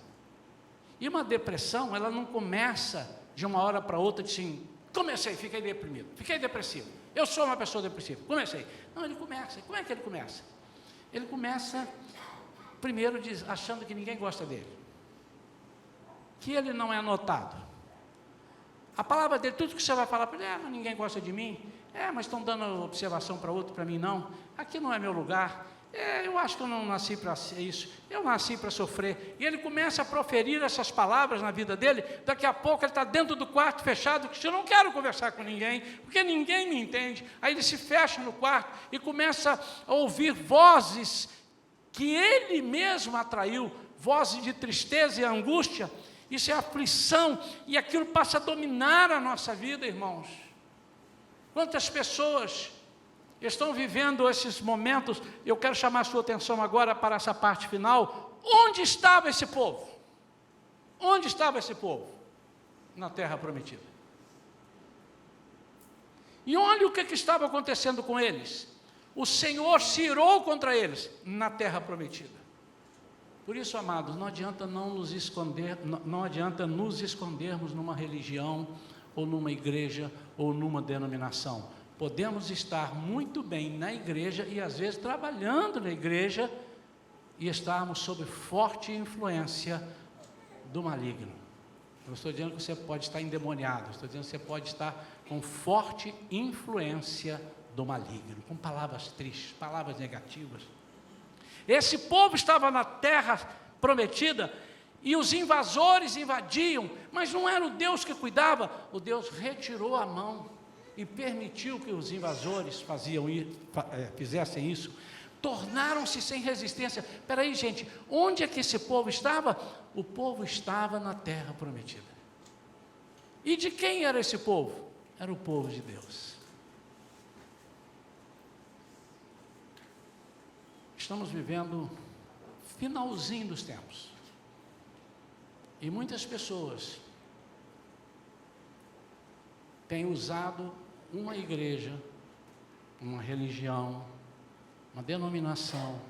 A: E uma depressão, ela não começa de uma hora para outra, assim, comecei, fiquei deprimido, fiquei depressivo, eu sou uma pessoa depressiva, comecei. Não, ele começa. Como é que ele começa? Ele começa, primeiro, achando que ninguém gosta dele, que ele não é notado. A palavra dele, tudo que você vai falar para ele, mas ninguém gosta de mim, mas estão dando observação para outro, para mim não, aqui não é meu lugar, eu acho que eu não nasci para ser isso, eu nasci para sofrer. E ele começa a proferir essas palavras na vida dele. Daqui a pouco ele está dentro do quarto fechado, que eu não quero conversar com ninguém, porque ninguém me entende. Aí ele se fecha no quarto e começa a ouvir vozes que ele mesmo atraiu, vozes de tristeza e angústia. Isso é aflição, e aquilo passa a dominar a nossa vida, irmãos. Quantas pessoas estão vivendo esses momentos? Eu quero chamar a sua atenção agora para essa parte final. Onde estava esse povo? Onde estava esse povo? Na terra prometida. E olha o que estava acontecendo com eles. O Senhor se irou contra eles na terra prometida. Por isso, amados, não adianta nos escondermos numa religião, ou numa igreja, ou numa denominação. Podemos estar muito bem na igreja e às vezes trabalhando na igreja e estarmos sob forte influência do maligno. Não estou dizendo que você pode estar endemoniado, estou dizendo que você pode estar com forte influência do maligno, com palavras tristes, palavras negativas. Esse povo estava na terra prometida e os invasores invadiam, mas não era o Deus que cuidava. O Deus retirou a mão e permitiu que os invasores fizessem isso. Tornaram-se sem resistência. Espera aí, gente, onde é que esse povo estava? O povo estava na terra prometida. E de quem era esse povo? Era o povo de Deus. Estamos vivendo finalzinho dos tempos. E muitas pessoas têm usado uma igreja, uma religião, uma denominação,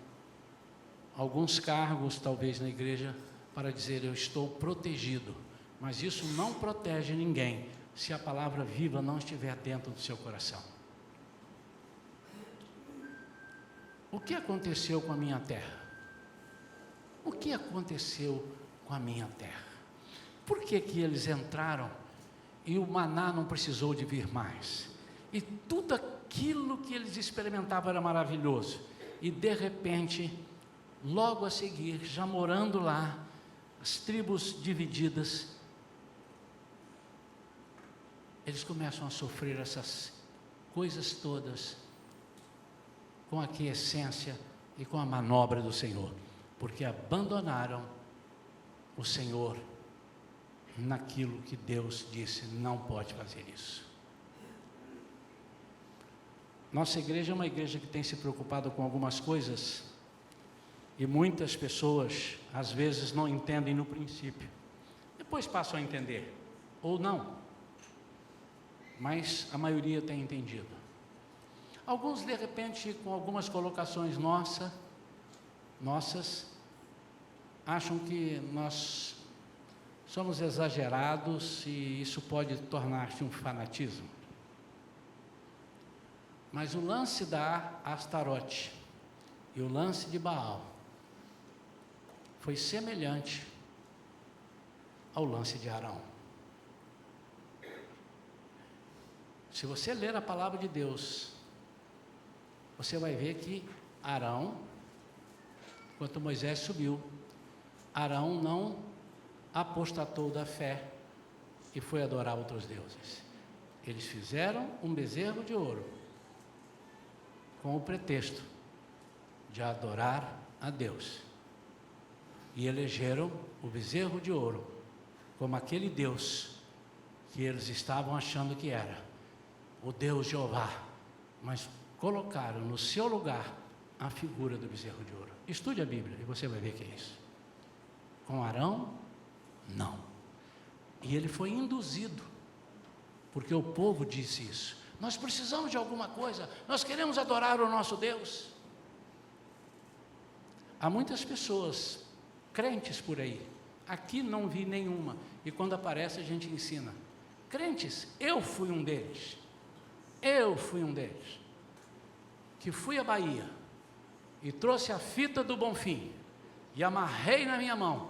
A: alguns cargos talvez na igreja, para dizer: eu estou protegido. Mas isso não protege ninguém se a palavra viva não estiver dentro do seu coração. O que aconteceu com a minha terra? O que aconteceu com a minha terra? Por que eles entraram e o maná não precisou de vir mais? E tudo aquilo que eles experimentavam era maravilhoso. E de repente, logo a seguir, já morando lá, as tribos divididas, eles começam a sofrer essas coisas todas com a aquiescência e com a manobra do Senhor, porque abandonaram o Senhor naquilo que Deus disse: não pode fazer isso. Nossa igreja é uma igreja que tem se preocupado com algumas coisas e muitas pessoas às vezes não entendem no princípio, depois passam a entender, ou não. mas a maioria tem entendido. Alguns, de repente, com algumas colocações nossas, acham que nós somos exagerados e isso pode tornar-se um fanatismo. Mas o lance da Astarote e o lance de Baal foi semelhante ao lance de Arão. Se você ler a palavra de Deus, você vai ver que Arão, enquanto Moisés subiu, Arão não apostatou da fé e foi adorar outros deuses. Eles fizeram um bezerro de ouro, com o pretexto de adorar a Deus. E elegeram o bezerro de ouro como aquele Deus que eles estavam achando que era o Deus Jeová, mas colocaram no seu lugar a figura do bezerro de ouro. Estude a Bíblia e você vai ver que é isso. Com Arão, não. E ele foi induzido, porque o povo disse isso. Nós precisamos de alguma coisa, nós queremos adorar o nosso Deus. Há muitas pessoas, crentes por aí, aqui não vi nenhuma, e quando aparece a gente ensina. Crentes, eu fui um deles, que fui à Bahia, e trouxe a fita do Bonfim, e amarrei na minha mão,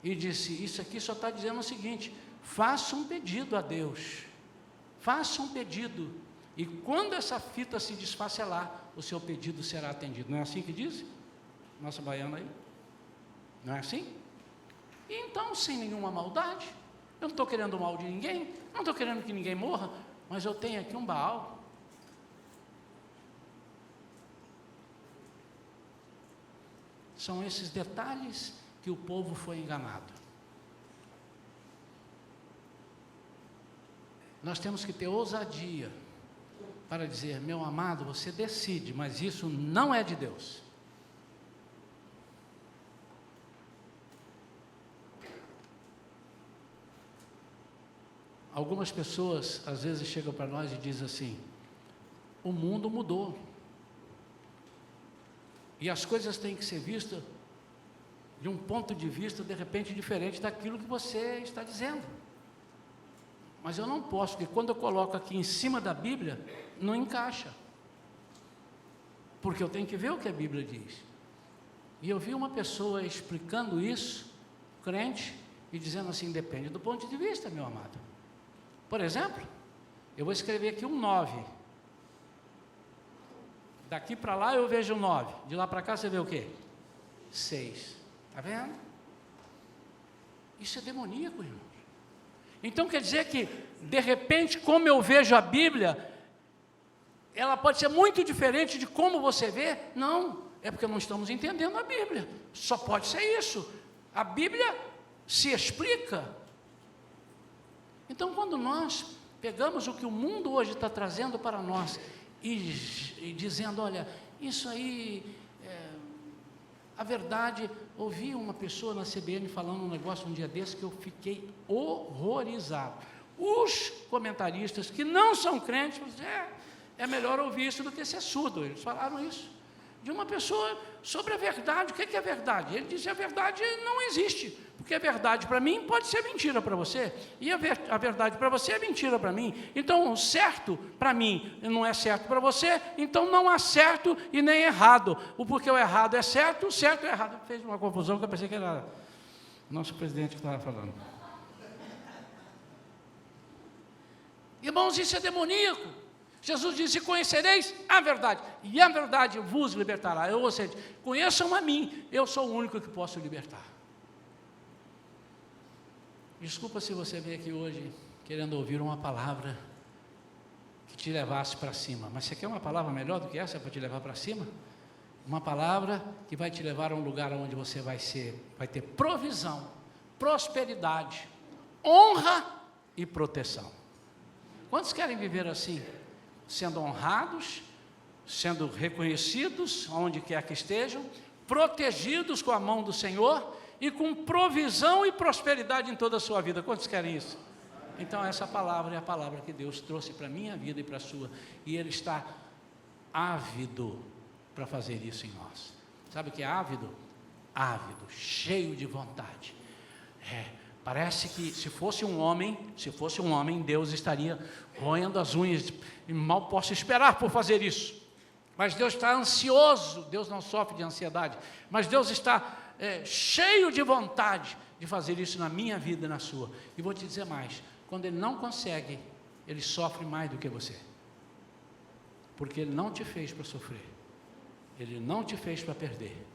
A: e disse, isso aqui só está dizendo o seguinte, faça um pedido a Deus, faça um pedido, e quando essa fita se desfacelar, o seu pedido será atendido. Não é assim que diz? Nossa baiana aí? Não é assim? E então, sem nenhuma maldade, eu não estou querendo o mal de ninguém, não estou querendo que ninguém morra, mas eu tenho aqui um Baal. São esses detalhes que o povo foi enganado. Nós temos que ter ousadia para dizer, meu amado, você decide, mas isso não é de Deus. Algumas pessoas, às vezes, chegam para nós e dizem assim, o mundo mudou. E as coisas têm que ser vistas de um ponto de vista, de repente, diferente daquilo que você está dizendo. Mas eu não posso, porque quando eu coloco aqui em cima da Bíblia, não encaixa. Porque eu tenho que ver o que a Bíblia diz. E eu vi uma pessoa explicando isso, crente, e dizendo assim, depende do ponto de vista, meu amado. Por exemplo, eu vou escrever aqui um 9. Daqui para lá eu vejo um 9. De lá para cá você vê o quê? 6. Está vendo? Isso é demoníaco, irmãos. Então quer dizer que, de repente, como eu vejo a Bíblia, ela pode ser muito diferente de como você vê? Não, é porque não estamos entendendo a Bíblia. Só pode ser isso. A Bíblia se explica. Então, quando nós pegamos o que o mundo hoje está trazendo para nós e dizendo, olha, isso aí, a verdade, ouvi uma pessoa na CBN falando um negócio um dia desse que eu fiquei horrorizado. Os comentaristas que não são crentes, é melhor ouvir isso do que ser surdo. Eles falaram isso de uma pessoa sobre a verdade. O que é a verdade? Ele disse, a verdade não existe. Porque a verdade para mim pode ser mentira para você, e a verdade para você é mentira para mim. Então, o certo para mim não é certo para você, então não há certo e nem errado. Porque o errado é certo, o certo é errado. Fez uma confusão que eu pensei que era o nosso presidente que estava falando. Irmãos, isso é demoníaco. Jesus disse, conhecereis a verdade, e a verdade vos libertará. Ou seja, conheçam a mim, eu sou o único que posso libertar. Desculpa se você veio aqui hoje querendo ouvir uma palavra que te levasse para cima, mas você quer uma palavra melhor do que essa para te levar para cima? Uma palavra que vai te levar a um lugar onde você vai ter provisão, prosperidade, honra e proteção. Quantos querem viver assim? Sendo honrados, sendo reconhecidos, onde quer que estejam, protegidos com a mão do Senhor, e com provisão e prosperidade em toda a sua vida. Quantos querem isso? Então essa palavra é a palavra que Deus trouxe para a minha vida e para a sua, e Ele está ávido para fazer isso em nós. Sabe o que é ávido? Ávido, cheio de vontade. Parece que se fosse um homem, Deus estaria roendo as unhas, e mal posso esperar por fazer isso. Mas Deus está ansioso, Deus não sofre de ansiedade, mas Deus está cheio de vontade de fazer isso na minha vida e na sua. E vou te dizer mais, quando Ele não consegue, Ele sofre mais do que você, porque Ele não te fez para sofrer, Ele não te fez para perder,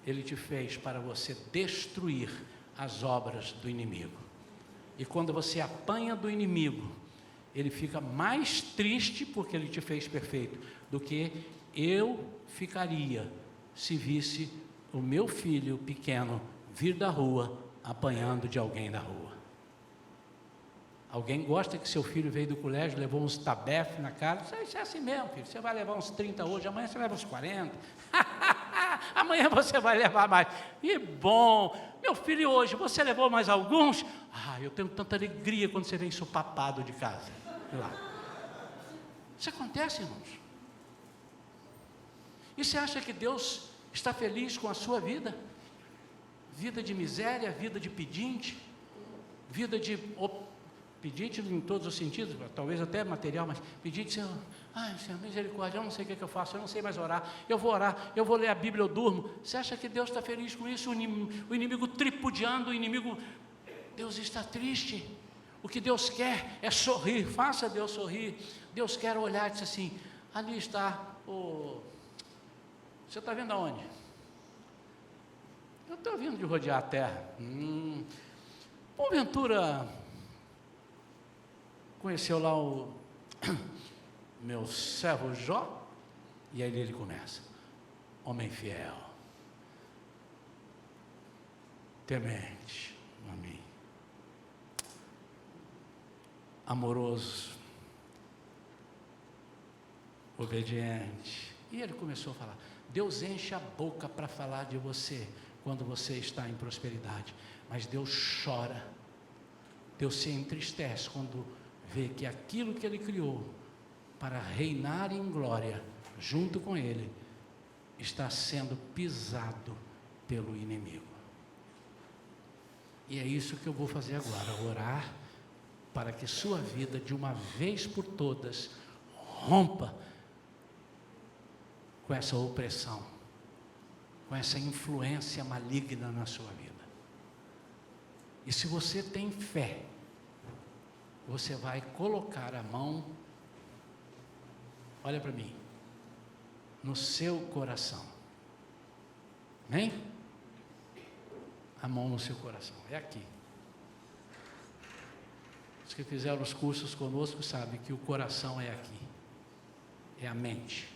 A: Ele te fez para você destruir as obras do inimigo. E quando você apanha do inimigo, ele fica mais triste porque ele te fez perfeito, do que eu ficaria se visse o meu filho pequeno vir da rua apanhando de alguém da rua. Alguém gosta que seu filho veio do colégio, levou uns tabefes na cara? Isso é assim mesmo, filho, você vai levar uns 30 hoje, amanhã você leva uns 40, amanhã você vai levar mais, e bom, meu filho, hoje você levou mais alguns? Eu tenho tanta alegria quando você vem ensopapado de casa, lá. Isso acontece, irmãos. E você acha que Deus está feliz com a sua vida? Vida de miséria, vida de pedinte, vida de pedinte em todos os sentidos, talvez até material, mas pedinte, Senhor, Senhor, misericórdia, eu não sei o que eu faço, eu não sei mais orar, eu vou ler a Bíblia, eu durmo. Você acha que Deus está feliz com isso? O inimigo tripudiando, Deus está triste. O que Deus quer é sorrir, faça Deus sorrir. Deus quer olhar e dizer assim, ali está você está vendo aonde? Eu estou vindo de rodear a terra. Porventura conheceu lá o meu servo Jó? E aí ele começa, homem fiel, temente a mim, amoroso, obediente. E ele começou a falar. Deus enche a boca para falar de você quando você está em prosperidade, mas Deus chora, Deus se entristece quando vê que aquilo que Ele criou para reinar em glória junto com Ele está sendo pisado pelo inimigo. E é isso que eu vou fazer agora, orar para que sua vida de uma vez por todas rompa com essa opressão, com essa influência maligna na sua vida. E se você tem fé, você vai colocar a mão, olha para mim, no seu coração. Amém? A mão no seu coração, é aqui. Os que fizeram os cursos conosco sabem que o coração é aqui, é a mente.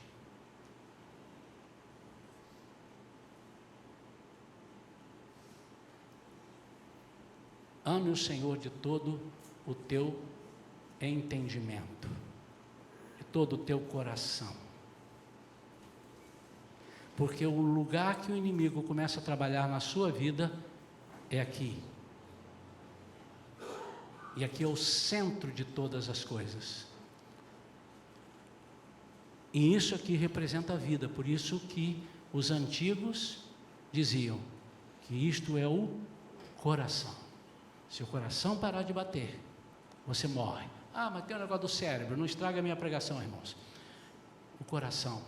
A: Ame o Senhor de todo o teu entendimento, de todo o teu coração, porque o lugar que o inimigo começa a trabalhar na sua vida é aqui, e aqui é o centro de todas as coisas, e isso aqui representa a vida. Por isso que os antigos diziam que isto é o coração. Se o coração parar de bater, você morre. Mas tem um negócio do cérebro, não estraga a minha pregação, irmãos. O coração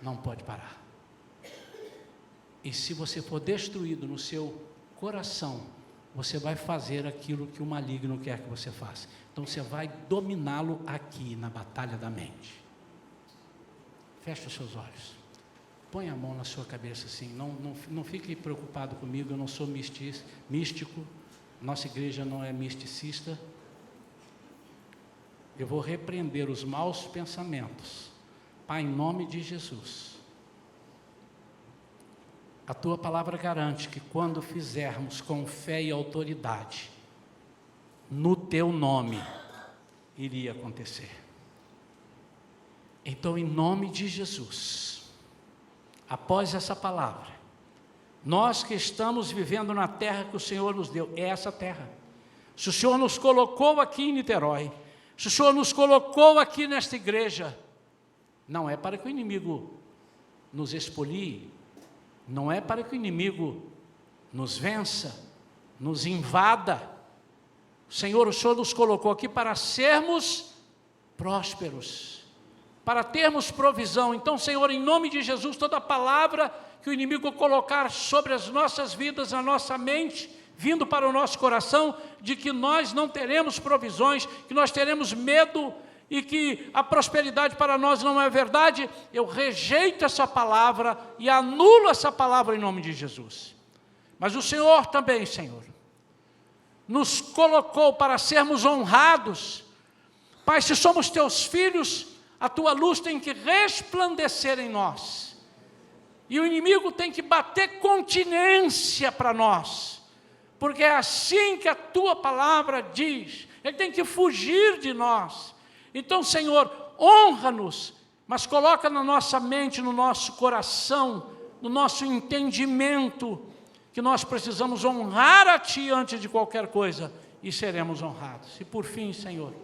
A: não pode parar. E se você for destruído no seu coração, você vai fazer aquilo que o maligno quer que você faça. Então você vai dominá-lo aqui na batalha da mente. Feche os seus olhos. Põe a mão na sua cabeça assim, não fique preocupado comigo, eu não sou místico, nossa igreja não é misticista. Eu vou repreender os maus pensamentos, Pai, em nome de Jesus. A tua palavra garante que quando fizermos com fé e autoridade, no teu nome, iria acontecer. Então, em nome de Jesus, após essa palavra, nós que estamos vivendo na terra que o Senhor nos deu, é essa terra, se o Senhor nos colocou aqui em Niterói, se o Senhor nos colocou aqui nesta igreja, não é para que o inimigo nos expolie, não é para que o inimigo nos vença, nos invada. Senhor, o Senhor nos colocou aqui para sermos prósperos, para termos provisão. Então, Senhor, em nome de Jesus, toda palavra que o inimigo colocar sobre as nossas vidas, na nossa mente, vindo para o nosso coração, de que nós não teremos provisões, que nós teremos medo e que a prosperidade para nós não é verdade, eu rejeito essa palavra e anulo essa palavra em nome de Jesus. Mas o Senhor também, Senhor, nos colocou para sermos honrados. Pai, se somos teus filhos, a tua luz tem que resplandecer em nós. E o inimigo tem que bater continência para nós, porque é assim que a tua palavra diz. Ele tem que fugir de nós. Então, Senhor, honra-nos, mas coloca na nossa mente, no nosso coração, no nosso entendimento, que nós precisamos honrar a Ti antes de qualquer coisa, e seremos honrados. E por fim, Senhor,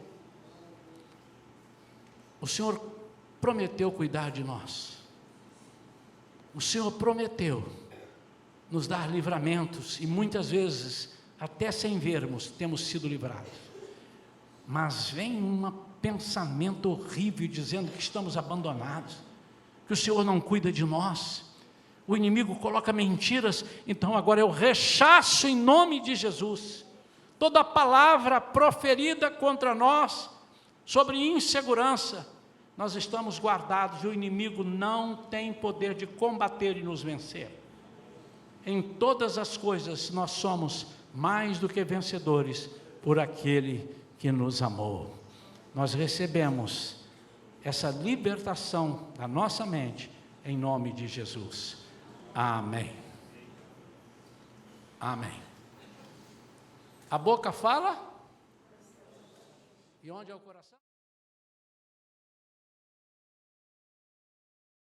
A: o Senhor prometeu cuidar de nós. O Senhor prometeu nos dar livramentos, e muitas vezes, até sem vermos, temos sido livrados. Mas vem um pensamento horrível dizendo que estamos abandonados, que o Senhor não cuida de nós. O inimigo coloca mentiras. Então agora eu rechaço em nome de Jesus toda palavra proferida contra nós sobre insegurança. Nós estamos guardados e o inimigo não tem poder de combater e nos vencer. Em todas as coisas nós somos mais do que vencedores por aquele que nos amou. Nós recebemos essa libertação da nossa mente em nome de Jesus. Amém. Amém. A boca fala? E onde é o coração?